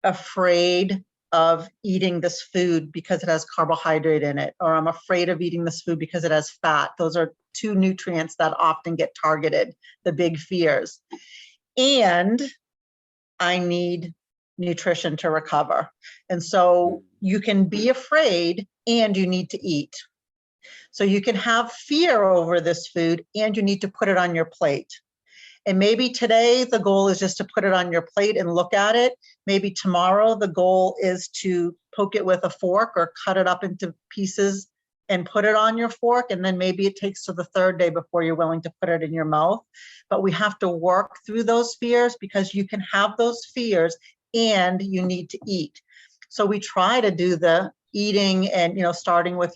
afraid of eating this food because it has carbohydrate in it, or I'm afraid of eating this food because it has fat. Those are two nutrients that often get targeted, the big fears. And I need nutrition to recover. And so you can be afraid and you need to eat. So you can have fear over this food and you need to put it on your plate. And maybe today the goal is just to put it on your plate and look at it. Maybe tomorrow the goal is to poke it with a fork or cut it up into pieces and put it on your fork. And then maybe it takes to the third day before you're willing to put it in your mouth. But we have to work through those fears, because you can have those fears and you need to eat. So we try to do the eating and, starting with,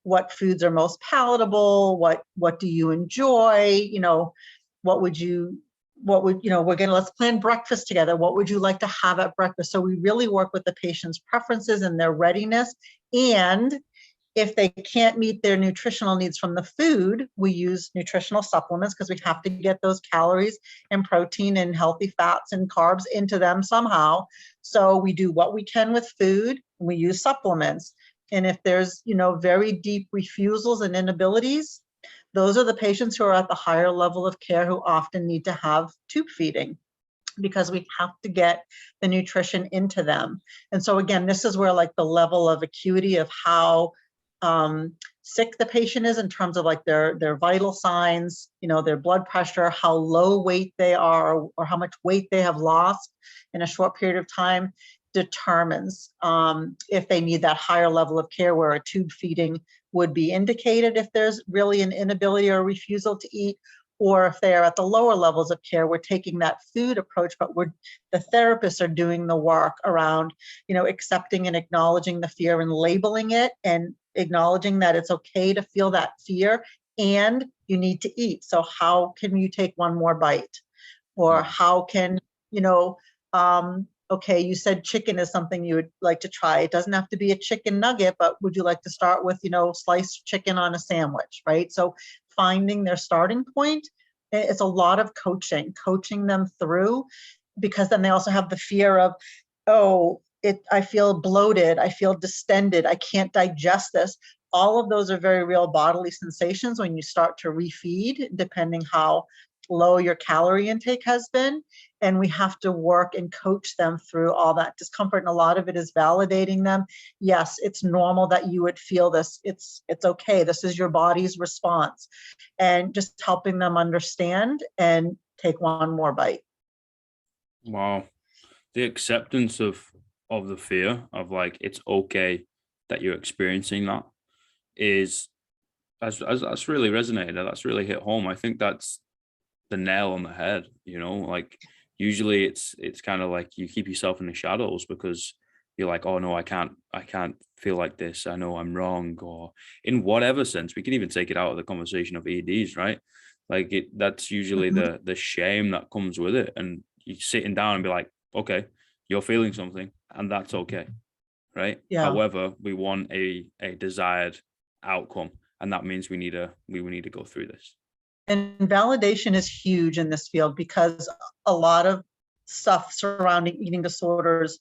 what foods are most palatable, what do you enjoy, let's plan breakfast together. What would you like to have at breakfast? So we really work with the patient's preferences and their readiness. And if they can't meet their nutritional needs from the food, we use nutritional supplements because we have to get those calories and protein and healthy fats and carbs into them somehow. So we do what we can with food, and we use supplements. And if there's, very deep refusals and inabilities, those are the patients who are at the higher level of care who often need to have tube feeding, because we have to get the nutrition into them. And so again, this is where the level of acuity of how sick the patient is in terms of their vital signs, their blood pressure, how low weight they are, or how much weight they have lost in a short period of time, determines if they need that higher level of care where a tube feeding would be indicated if there's really an inability or refusal to eat, or if they are at the lower levels of care, we're taking that food approach, but the therapists are doing the work around, accepting and acknowledging the fear and labeling it and acknowledging that it's okay to feel that fear and you need to eat. So how can you take one more bite? Or how can, okay, you said chicken is something you would like to try. It doesn't have to be a chicken nugget, but would you like to start with, sliced chicken on a sandwich, right? So finding their starting point It's a lot of coaching them through, because then they also have the fear of, oh, I feel bloated, I feel distended, I can't digest this. All of those are very real bodily sensations when you start to refeed, depending how low your calorie intake has been. And we have to work and coach them through all that discomfort. And a lot of it is validating them. Yes, it's normal that you would feel this. It's okay. This is your body's response. And just helping them understand and take one more bite. Wow. The acceptance of the fear of like it's okay that you're experiencing that is that's really resonated. That's really hit home. I think that's the nail on the head, like usually it's kind of like you keep yourself in the shadows because you're like, oh no, I can't feel like this, I know I'm wrong, or in whatever sense. We can even take it out of the conversation of EDs, right? Like that's usually Mhm. the shame that comes with it, and you sitting down and be like, okay, you're feeling something and that's okay, right? Yeah. However, we want a desired outcome, and that means we need to go through this. And validation is huge in this field, because a lot of stuff surrounding eating disorders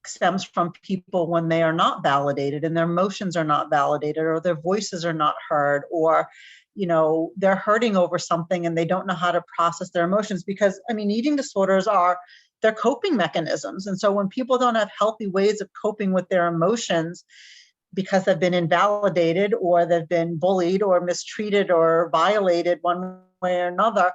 stems from people when they are not validated and their emotions are not validated, or their voices are not heard, or they're hurting over something and they don't know how to process their emotions. Because eating disorders are their coping mechanisms. And so when people don't have healthy ways of coping with their emotions, because they've been invalidated or they've been bullied or mistreated or violated one way or another,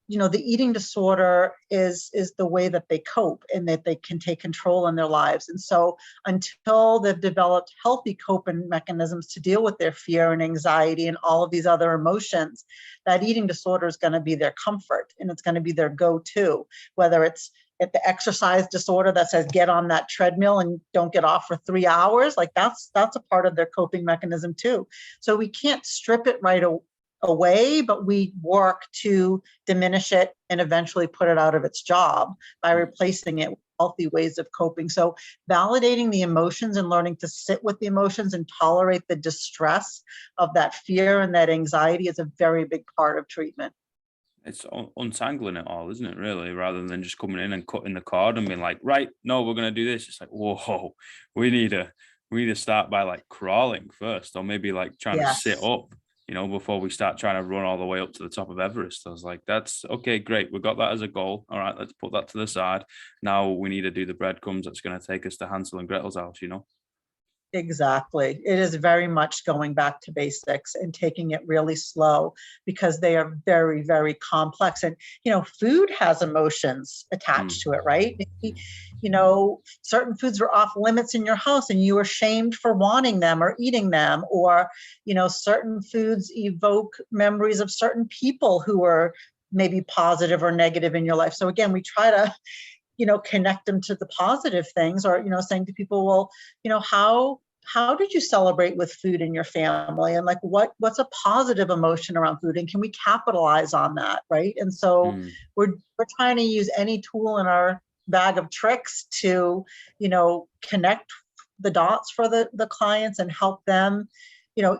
the eating disorder is the way that they cope and that they can take control in their lives. And so until they've developed healthy coping mechanisms to deal with their fear and anxiety and all of these other emotions, that eating disorder is going to be their comfort, and it's going to be their go-to, whether it's at the exercise disorder that says get on that treadmill and don't get off for 3 hours. Like that's a part of their coping mechanism too. So we can't strip it right away, but we work to diminish it and eventually put it out of its job by replacing it with healthy ways of coping. So validating the emotions and learning to sit with the emotions and tolerate the distress of that fear and that anxiety is a very big part of treatment. It's untangling it all, isn't it, really? Rather than just coming in and cutting the cord and being like, right, no, we're going to do this. It's like, whoa, we need to start by like crawling first, or maybe like trying to sit Yes. up, before we start trying to run all the way up to the top of Everest. I was like, that's okay, great. We got that as a goal. All right, let's put that to the side. Now we need to do the breadcrumbs that's going to take us to Hansel and Gretel's house. Exactly. It is very much going back to basics and taking it really slow, because they are very, very complex. And, food has emotions attached to it, right? Maybe, certain foods are off limits in your house and you were shamed for wanting them or eating them, or, certain foods evoke memories of certain people who are maybe positive or negative in your life. So again, we try to connect them to the positive things, or, saying to people, well, how did you celebrate with food in your family? And like, what's a positive emotion around food? And can we capitalize on that? Right. And so Mm. we're trying to use any tool in our bag of tricks to, connect the dots for the clients and help them.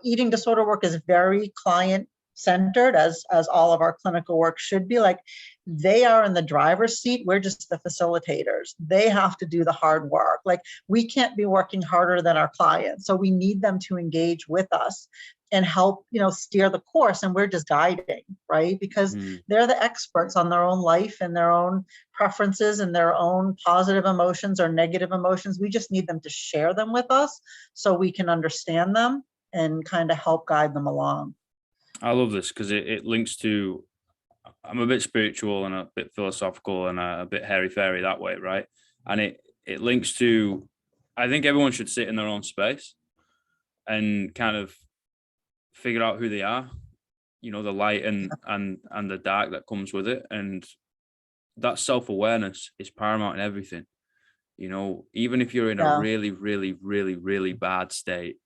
Eating disorder work is very client centered, as all of our clinical work should be. Like, they are in the driver's seat, we're just the facilitators. They have to do the hard work. Like, we can't be working harder than our clients, so we need them to engage with us and help steer the course, and we're just guiding, right? Because Mm. they're the experts on their own life and their own preferences and their own positive emotions or negative emotions. We just need them to share them with us so we can understand them and kind of help guide them along. I love this because it links to, I'm a bit spiritual and a bit philosophical and a bit hairy fairy that way, right? And it links to, I think everyone should sit in their own space and kind of figure out who they are, the light and the dark that comes with it. And that self-awareness is paramount in everything. Even if you're in a Yeah. really, really, really, really bad state,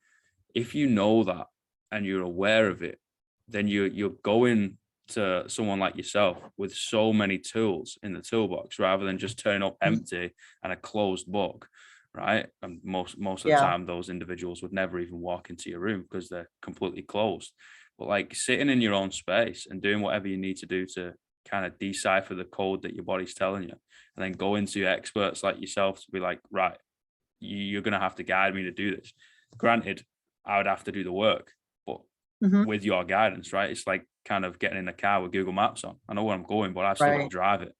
if you know that and you're aware of it, then you're going to someone like yourself with so many tools in the toolbox, rather than just turning up Mhm. empty and a closed book, right? And most of the Yeah. time, those individuals would never even walk into your room because they're completely closed. but like sitting in your own space and doing whatever you need to do to kind of decipher the code that your body's telling you, and then go into experts like yourself to be like, right, you're going to have to guide me to do this. Granted, I would have to do the work, but with your guidance, right? It's like kind of getting in a car with Google Maps on. I know where I'm going, but I've still got to drive it.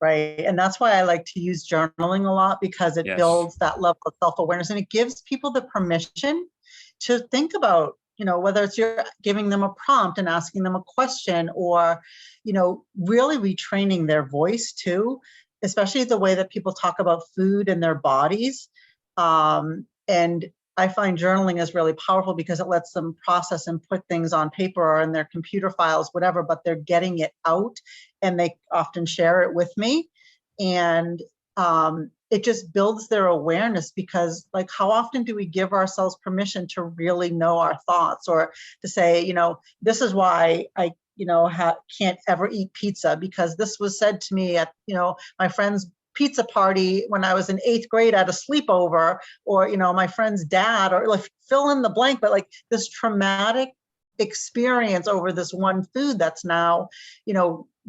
Right. And that's why I like to use journaling a lot, because it builds that level of self-awareness, and it gives people the permission to think about, whether it's you're giving them a prompt and asking them a question, or, really retraining their voice too, especially the way that people talk about food and their bodies. And I find journaling is really powerful because it lets them process and put things on paper or in their computer files, whatever, but they're getting it out, and they often share it with me. And it just builds their awareness, because like, how often do we give ourselves permission to really know our thoughts, or to say, this is why I can't ever eat pizza, because this was said to me at, my friend's pizza party when I was in 8th grade at a sleepover, or, my friend's dad, or like fill in the blank, but like this traumatic experience over this one food that's now,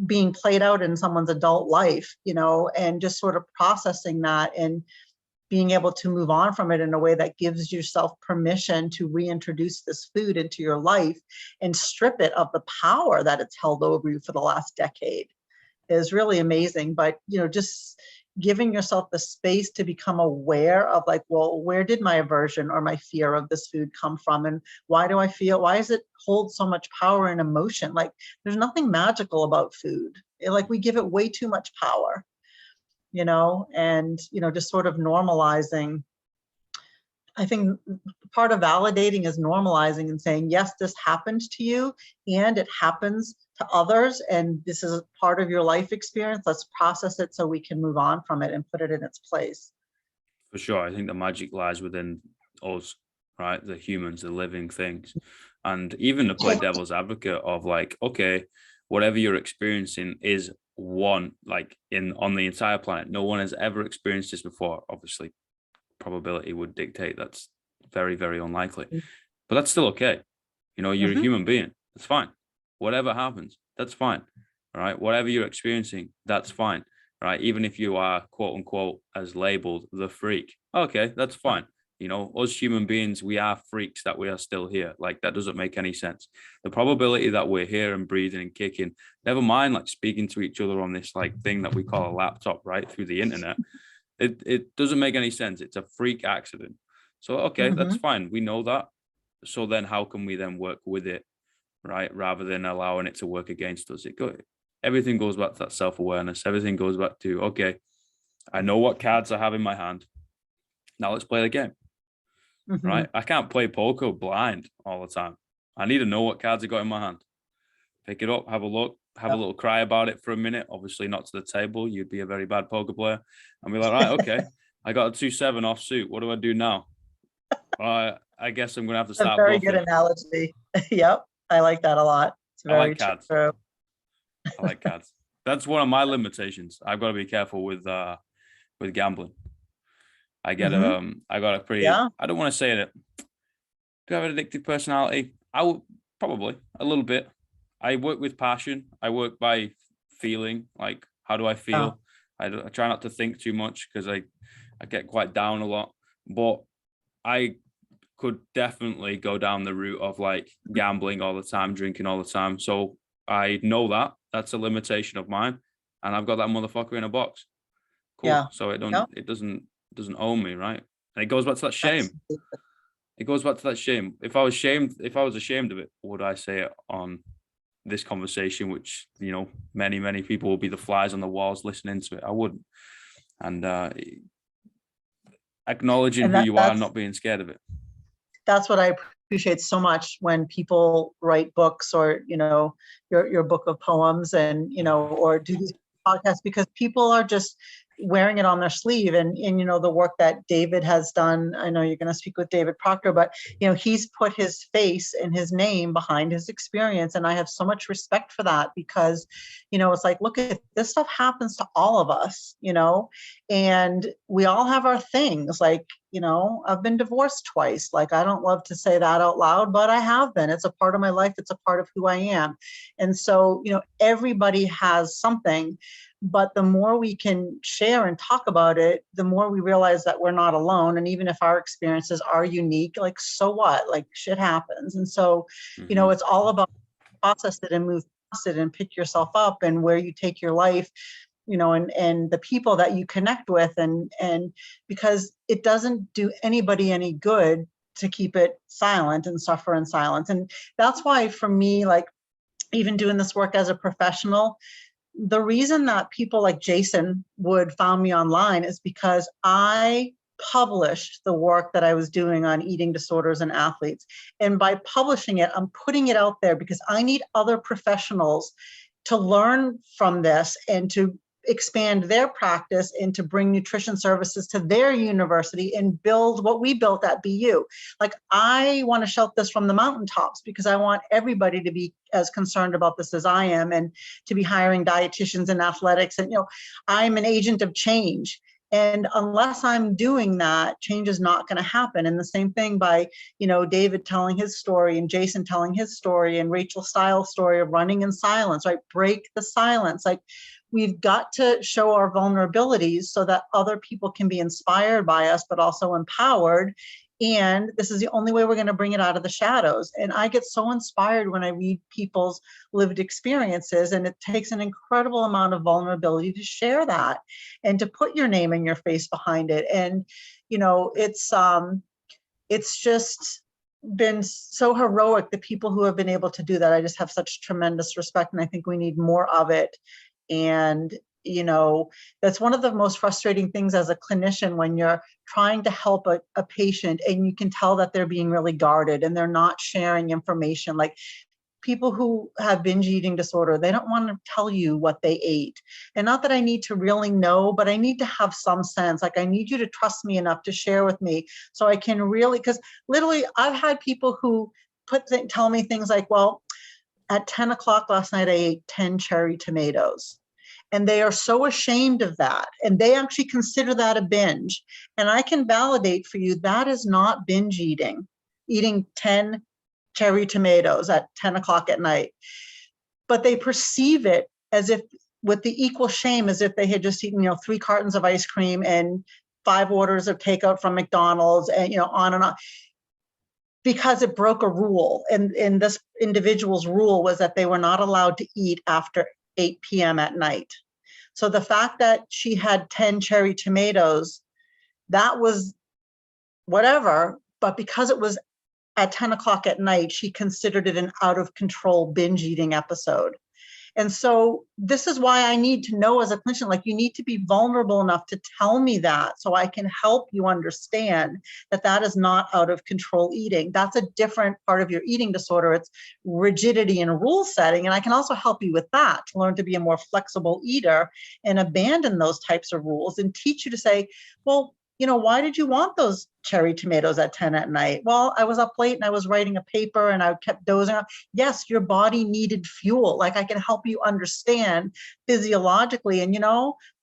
being played out in someone's adult life, and just sort of processing that and being able to move on from it in a way that gives yourself permission to reintroduce this food into your life and strip it of the power that it's held over you for the last decade is really amazing. But, just giving yourself the space to become aware of like, well, where did my aversion or my fear of this food come from? And why does it hold so much power and emotion? Like, there's nothing magical about food. Like, we give it way too much power, and, just sort of normalizing. I think part of validating is normalizing and saying, yes, this happened to you and it happens to others, and this is part of your life experience. Let's process it so we can move on from it and put it in its place. For sure. I think the magic lies within us, right? The humans, the living things. And even to play devil's advocate of like, okay, whatever you're experiencing is one, like on the entire planet. No one has ever experienced this before. Obviously, probability would dictate that's very, very unlikely, but that's still okay. You're a human being. That's fine. Whatever happens, that's fine. All right. Whatever you're experiencing, that's fine. Right. Even if you are quote unquote as labeled the freak. Okay, that's fine. Us human beings, we are freaks that we are still here. Like, that doesn't make any sense. The probability that we're here and breathing and kicking, never mind like speaking to each other on this like thing that we call a laptop, right, through the internet. It doesn't make any sense. It's a freak accident. So, okay, that's fine. We know that. So then how can we then work with it, right? Rather than allowing it to work against us. Everything goes back to that self-awareness. Everything goes back to, okay, I know what cards I have in my hand. Now let's play the game, right? I can't play poker blind all the time. I need to know what cards I got in my hand. Pick it up, have a look, have a little cry about it for a minute. Obviously not to the table. You'd be a very bad poker player. And be like, right, okay, I got a 2-7 offsuit. What do I do now? I guess I'm going to have to start bluffing. Good analogy. Yep. I like that a lot. It's very I like cards. true. I like cards. That's one of my limitations. I've got to be careful with gambling. I got a pretty, I don't want to say it. Do I have an addictive personality? I would probably a little bit. I work with passion. I work by feeling. Like, how do I feel? I try not to think too much because I get quite down a lot. But I could definitely go down the route of like gambling all the time, drinking all the time. So I know that that's a limitation of mine, and I've got that motherfucker in a box. Cool. Yeah. So it doesn't own me, right? And it goes back to that shame. It goes back to that shame. If I was ashamed of it, would I say it on this conversation, which, many, many people will be the flies on the walls listening to it? I wouldn't. And acknowledging who you are and not being scared of it. That's what I appreciate so much when people write books or, your book of poems and, or do these podcasts, because people are just wearing it on their sleeve. And the work that David has done, I know you're going to speak with David Proctor, but he's put his face and his name behind his experience. And I have so much respect for that, because it's like, look, at this stuff happens to all of us, and we all have our things. Like, I've been divorced twice. Like, I don't love to say that out loud, but I have been. It's a part of my life. It's a part of who I am. And so, everybody has something. But the more we can share and talk about it, the more we realize that we're not alone. And even if our experiences are unique, like, so what? Like, shit happens. And so, it's all about process it and move past it and pick yourself up, and where you take your life, and the people that you connect with. And because it doesn't do anybody any good to keep it silent and suffer in silence. And that's why, for me, like, even doing this work as a professional, the reason that people like Jason Wood found me online is because I published the work that I was doing on eating disorders in athletes. And by publishing it, I'm putting it out there because I need other professionals to learn from this and to expand their practice and to bring nutrition services to their university and build what we built at BU. Like, I want to shout this from the mountaintops, because I want everybody to be as concerned about this as I am, and to be hiring dietitians in athletics. And, I'm an agent of change. And unless I'm doing that, change is not going to happen. And the same thing by, David telling his story, and Jason telling his story, and Rachel Stiles' story of running in silence, right? Break the silence. Like, we've got to show our vulnerabilities so that other people can be inspired by us, but also empowered. And this is the only way we're going to bring it out of the shadows. And I get so inspired when I read people's lived experiences, and it takes an incredible amount of vulnerability to share that and to put your name and your face behind it. And, it's just been so heroic, the people who have been able to do that. I just have such tremendous respect, and I think we need more of it. And, that's one of the most frustrating things as a clinician, when you're trying to help a patient and you can tell that they're being really guarded and they're not sharing information. Like, people who have binge eating disorder, they don't want to tell you what they ate. And not that I need to really know, but I need to have some sense. Like, I need you to trust me enough to share with me, so I can really, because literally I've had people who tell me things like, well, at 10 o'clock last night, I ate 10 cherry tomatoes. And they are so ashamed of that. And they actually consider that a binge. And I can validate for you, that is not binge eating 10 cherry tomatoes at 10 o'clock at night. But they perceive it as if, with the equal shame as if they had just eaten, 3 cartons of ice cream and 5 orders of takeout from McDonald's, and, on and on. Because it broke a rule. And this individual's rule was that they were not allowed to eat after 8 p.m. at night. So the fact that she had 10 cherry tomatoes, that was whatever. But because it was at 10 o'clock at night, she considered it an out of control binge eating episode. And so this is why I need to know as a clinician, like, you need to be vulnerable enough to tell me that, so I can help you understand that that is not out of control eating. That's a different part of your eating disorder. It's rigidity and rule setting. And I can also help you with that, to learn to be a more flexible eater and abandon those types of rules, and teach you to say, well, why did you want those cherry tomatoes at 10 at night? Well, I was up late and I was writing a paper and I kept dozing off. Yes, your body needed fuel. Like, I can help you understand physiologically. And,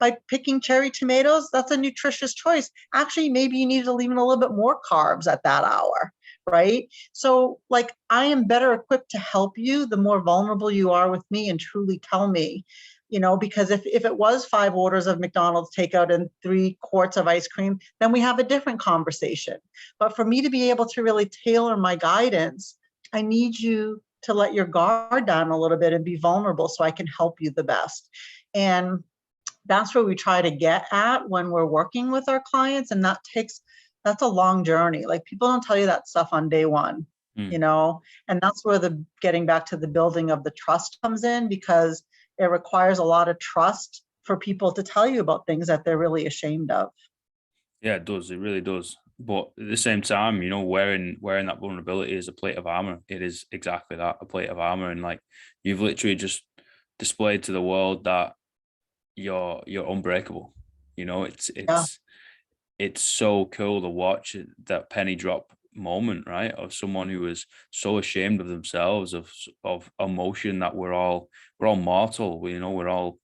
by picking cherry tomatoes, that's a nutritious choice. Actually, maybe you need to leave in a little bit more carbs at that hour, right? So, like, I am better equipped to help you the more vulnerable you are with me and truly tell me. Because if it was 5 orders of McDonald's takeout and 3 quarts of ice cream, then we have a different conversation. But for me to be able to really tailor my guidance, I need you to let your guard down a little bit and be vulnerable, so I can help you the best. And that's where we try to get at when we're working with our clients. And that's a long journey. Like, people don't tell you that stuff on day one, and that's where the getting back to the building of the trust comes in, because it requires a lot of trust for people to tell you about things that they're really ashamed of. Yeah, it does. It really does. But at the same time, wearing that vulnerability is a plate of armor. It is exactly that, a plate of armor. And, like, you've literally just displayed to the world that you're unbreakable. You know, Yeah. it's so cool to watch that penny drop moment, right? Of someone who is so ashamed of themselves, of emotion, that we're all mortal. We, you know, we're all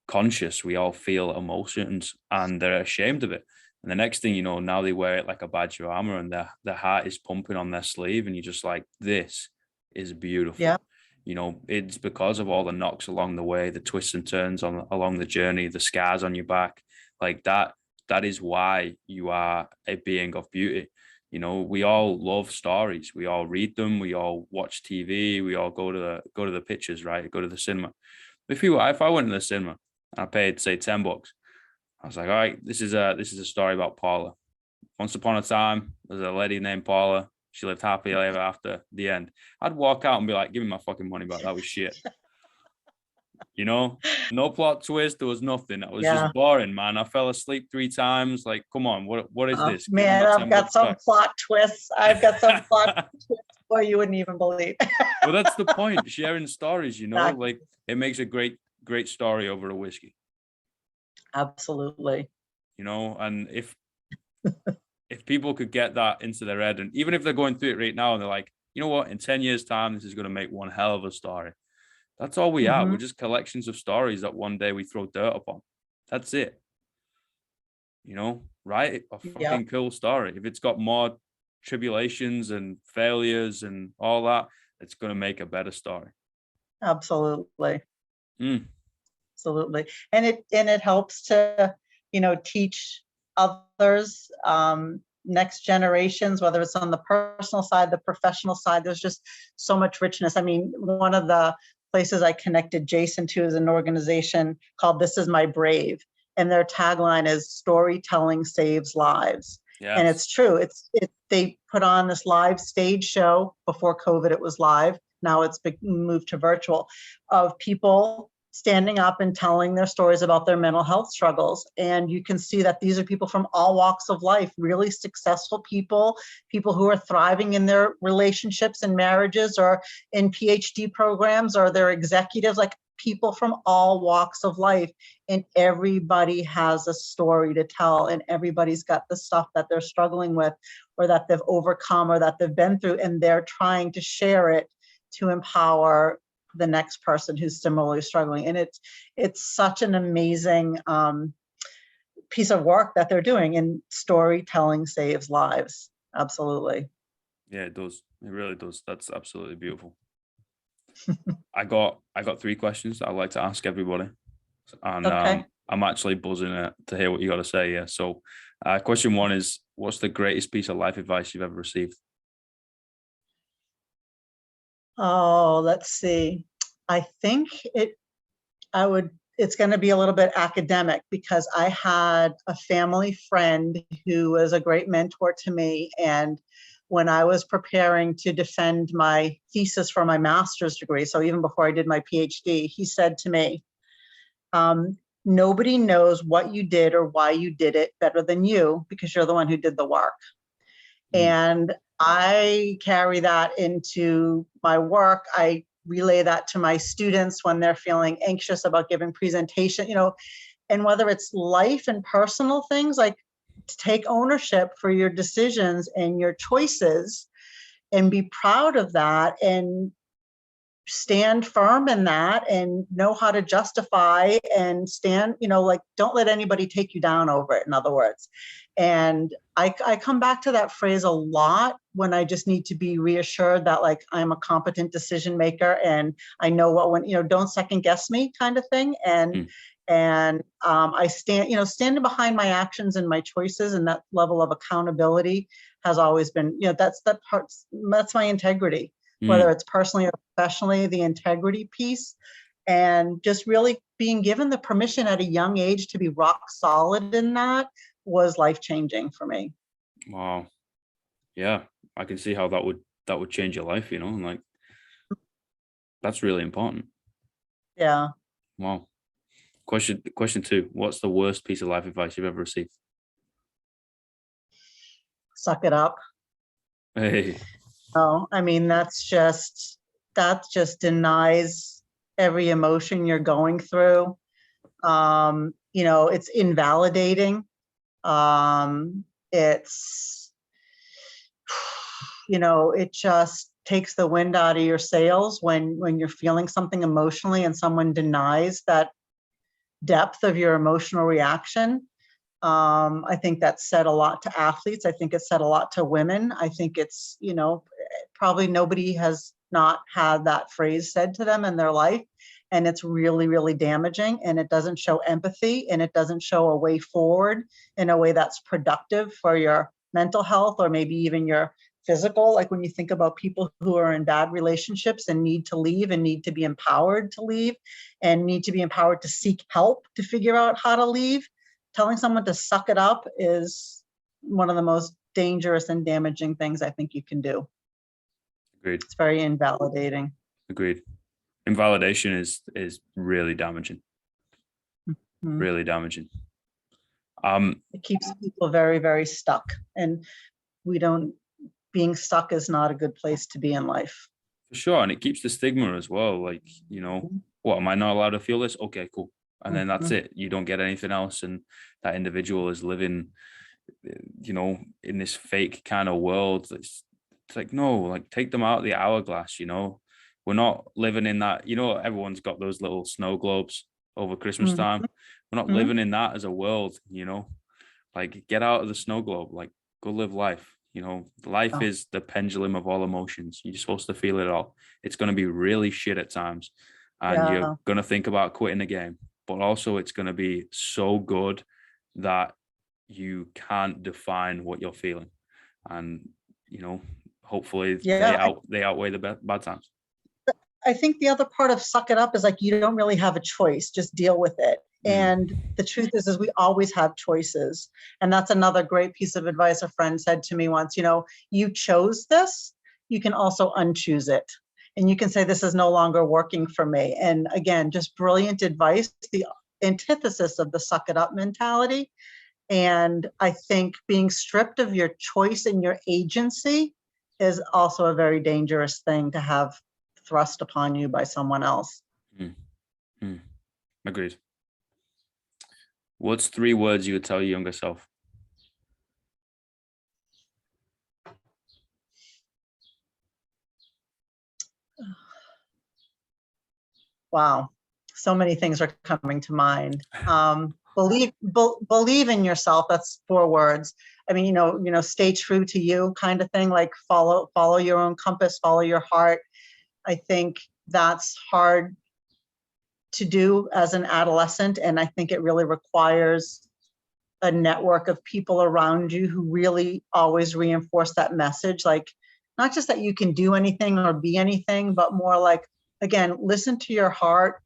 conscious. We all feel emotions, and they're ashamed of it. And the next thing you know, now they wear it like a badge of armor, and their heart is pumping on their sleeve, and you're just like, this is Yeah. beautiful. You know, it's because of all the knocks along the way, the twists and turns along the journey, the scars on your back, like that. That is why you are a being of beauty. You know, we all love stories. We all read them. We all watch TV. We all go to the pictures, right? Go to the cinema. If I went to the cinema, I paid say $10. I was like, all right, this is a story about Paula. Once upon a time, there's a lady named Paula. She lived happily ever after. The end. I'd walk out and be like, give me my fucking money back. That was shit. You know, no plot twist. There was nothing. That was Yeah. just boring, man. I fell asleep 3 times. Like, come on, what is Oh, this? Give me man, my I've 10 got bucks some back. plot twists. I've got some plot twists where you wouldn't even believe. Well, that's the point. Sharing stories, you know, Exactly. like it makes a great story over a whiskey. Absolutely. You know, and if people could get that into their head, and even if they're going through it right now and they're like, you know what, in 10 years' time, this is going to make one hell of a story. That's all we are. Hmm. We're just collections of stories that one day we throw dirt upon. That's it. You know, write a Yeah, fucking cool story. If it's got more tribulations and failures and all that, it's going to make a better story. absolutely. Mm. Absolutely. And it helps to, teach others, next generations, whether it's on the personal side, the professional side. There's just so much richness. I mean, one of the places I connected Jason to is an organization called This Is My Brave. And their tagline is storytelling saves lives. And Yes. it's true. They put on this live stage show. Before COVID, it was live. Now it's been moved to virtual, of people standing up and telling their stories about their mental health struggles. And you can see that these are people from all walks of life, really successful people, people who are thriving in their relationships and marriages, or in PhD programs, or they're executives, like people from all walks of life. And everybody has a story to tell, and everybody's got the stuff that they're struggling with, or that they've overcome, or that they've been through, and they're trying to share it to empower the next person who's similarly struggling. And it's such an amazing piece of work that they're doing, and storytelling saves lives. Absolutely. Yeah, it does. It really does. That's absolutely beautiful. I got 3 questions that I'd like to ask everybody, and Okay. I'm actually buzzing to hear what you got to say. Yeah. So, question 1 is, what's the greatest piece of life advice you've ever received? Oh, let's see. I think it's going to be a little bit academic, because I had a family friend who was a great mentor to me. And when I was preparing to defend my thesis for my master's degree, so even before I did my PhD, he said to me, nobody knows what you did or why you did it better than you, because you're the one who did the work. Mm. And I carry that into my work. I relay that to my students when they're feeling anxious about giving presentation, and whether it's life and personal things, like to take ownership for your decisions and your choices, and be proud of that, and stand firm in that, and know how to justify and stand, like, don't let anybody take you down over it, in other words. And I come back to that phrase a lot when I just need to be reassured that, like, I'm a competent decision maker, and I know what, when, don't second guess me, kind of thing. And Mm. I standing behind my actions and my choices, and that level of accountability has always been, that's my integrity, whether Mm. it's personally or professionally, the integrity piece. And just really being given the permission at a young age to be rock solid in that was life changing for me. Wow. Yeah, I can see how that would change your life. You know, and like that's really important. Yeah. Wow. Question 2. What's the worst piece of life advice you've ever received? Suck it up. Hey. Oh, I mean, that just denies every emotion you're going through. it's invalidating. It's, it just takes the wind out of your sails when you're feeling something emotionally and someone denies that depth of your emotional reaction. I think that said a lot to athletes. I think it said a lot to women. I think it's, probably nobody has not had that phrase said to them in their life. And it's really, really damaging. And it doesn't show empathy, and it doesn't show a way forward in a way that's productive for your mental health, or maybe even your physical. Like when you think about people who are in bad relationships and need to leave and need to be empowered to leave and need to be empowered to seek help to figure out how to leave, telling someone to suck it up is one of the most dangerous and damaging things I think you can do. Agreed. It's very invalidating. Agreed. Invalidation is really damaging. Mm-hmm. Really damaging. It keeps people very, very stuck, and being stuck is not a good place to be in life. For sure. And it keeps the stigma as well. Like, what, am I not allowed to feel this? Okay, cool. And then that's it. You don't get anything else. And that individual is living, in this fake kind of world. It's like, no, like take them out of the hourglass, We're not living in that, everyone's got those little snow globes over Christmas time. We're not living in that as a world, like get out of the snow globe, like go live life. Life is the pendulum of all emotions. You're supposed to feel it all. It's going to be really shit at times, and you're going to think about quitting the game, but also it's going to be so good that you can't define what you're feeling. And, hopefully they outweigh the bad times. I think the other part of suck it up is like, you don't really have a choice, just deal with it. And the truth is we always have choices. And that's another great piece of advice a friend said to me once, you chose this, you can also unchoose it. And you can say, this is no longer working for me. And again, just brilliant advice, the antithesis of the suck it up mentality. And I think being stripped of your choice and your agency is also a very dangerous thing to have thrust upon you by someone else. Agreed. What's 3 words you would tell your younger self? Wow. So many things are coming to mind. Believe in yourself. That's 4 words. I mean, stay true to you kind of thing, like follow your own compass, follow your heart. I think that's hard to do as an adolescent. And I think it really requires a network of people around you who really always reinforce that message. Like, not just that you can do anything or be anything, but more like, again, listen to your heart.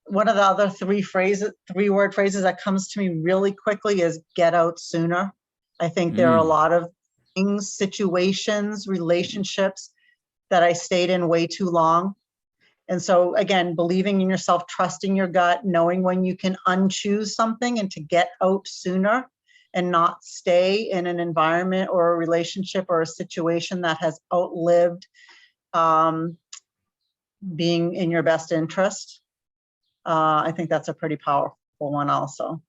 One of the other 3-word phrases that comes to me really quickly is get out sooner. I think there are a lot of things, situations, relationships that I stayed in way too long. And so again, believing in yourself, trusting your gut, knowing when you can unchoose something and to get out sooner and not stay in an environment or a relationship or a situation that has outlived being in your best interest. I think that's a pretty powerful one also,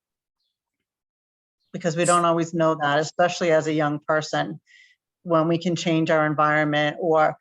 because we don't always know that, especially as a young person, when we can change our environment, or,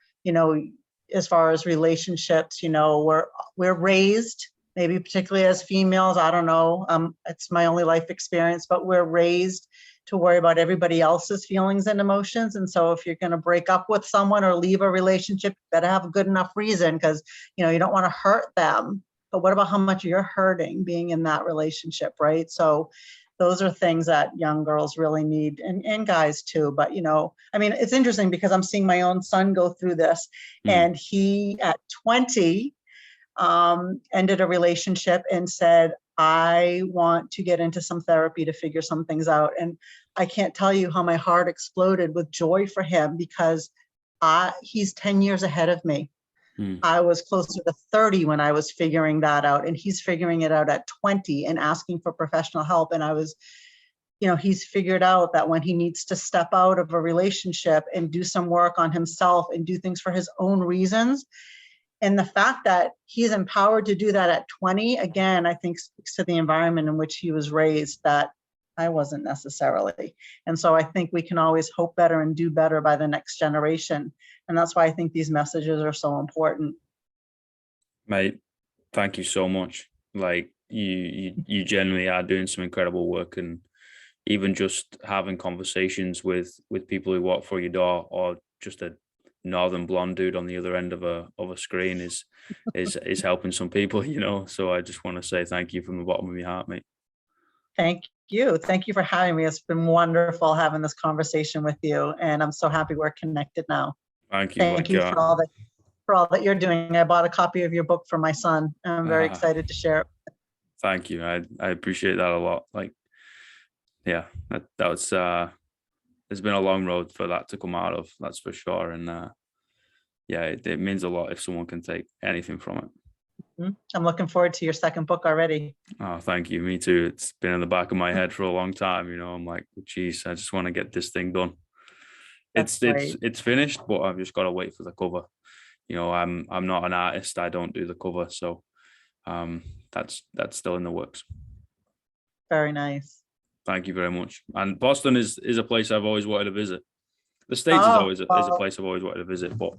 as far as relationships, we're raised, maybe particularly as females, I don't know, it's my only life experience, but we're raised to worry about everybody else's feelings and emotions. And so if you're going to break up with someone or leave a relationship, you better have a good enough reason, because, you don't want to hurt them. But what about how much you're hurting being in that relationship, right? So those are things that young girls really need, and guys too. But, it's interesting because I'm seeing my own son go through this, and he at 20 ended a relationship and said, I want to get into some therapy to figure some things out. And I can't tell you how my heart exploded with joy for him, because he's 10 years ahead of me. I was closer to 30 when I was figuring that out, and he's figuring it out at 20 and asking for professional help. And I was, he's figured out that when he needs to step out of a relationship and do some work on himself and do things for his own reasons, And the fact that he's empowered to do that at 20, again, I think speaks to the environment in which he was raised that I wasn't necessarily. And so I think we can always hope better and do better by the next generation. And that's why I think these messages are so important. Mate, thank you so much. Like you genuinely are doing some incredible work, and even just having conversations with people who walk through your door, or just a northern blonde dude on the other end of a screen is helping some people, you know. So I just want to say thank you from the bottom of my heart, mate. Thank you. Thank you for having me. It's been wonderful having this conversation with you, and I'm so happy we're connected now. Thank you. Thank you for all that you're doing. I bought a copy of your book for my son, and I'm very excited to share it. Thank you. I appreciate that a lot. Like, yeah, that was there's been a long road for that to come out of, that's for sure. And yeah, it means a lot if someone can take anything from it. I'm looking forward to your second book already. Oh, thank you. Me too. It's been in the back of my head for a long time. You know, I'm like, geez, I just want to get this thing done. It's finished, but I've just got to wait for the cover. You know, I'm not an artist. I don't do the cover, so that's still in the works. Very nice. Thank you very much. And Boston is a place I've always wanted to visit. The States is a place I've always wanted to visit. But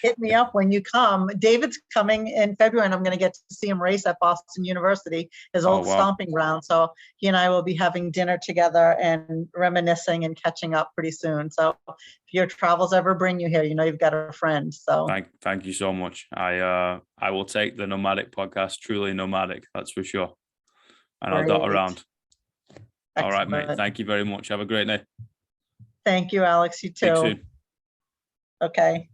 hit me up when you come. David's coming in February, and I'm going to get to see him race at Boston University, his old stomping ground. So he and I will be having dinner together and reminiscing and catching up pretty soon. So if your travels ever bring you here, you know you've got a friend. So thank you so much. I will take the Nomadic podcast, truly nomadic, that's for sure. And I'll dot around. Excellent. All right, mate. Thank you very much. Have a great day. Thank you, Alex. You too. Speak soon. Okay.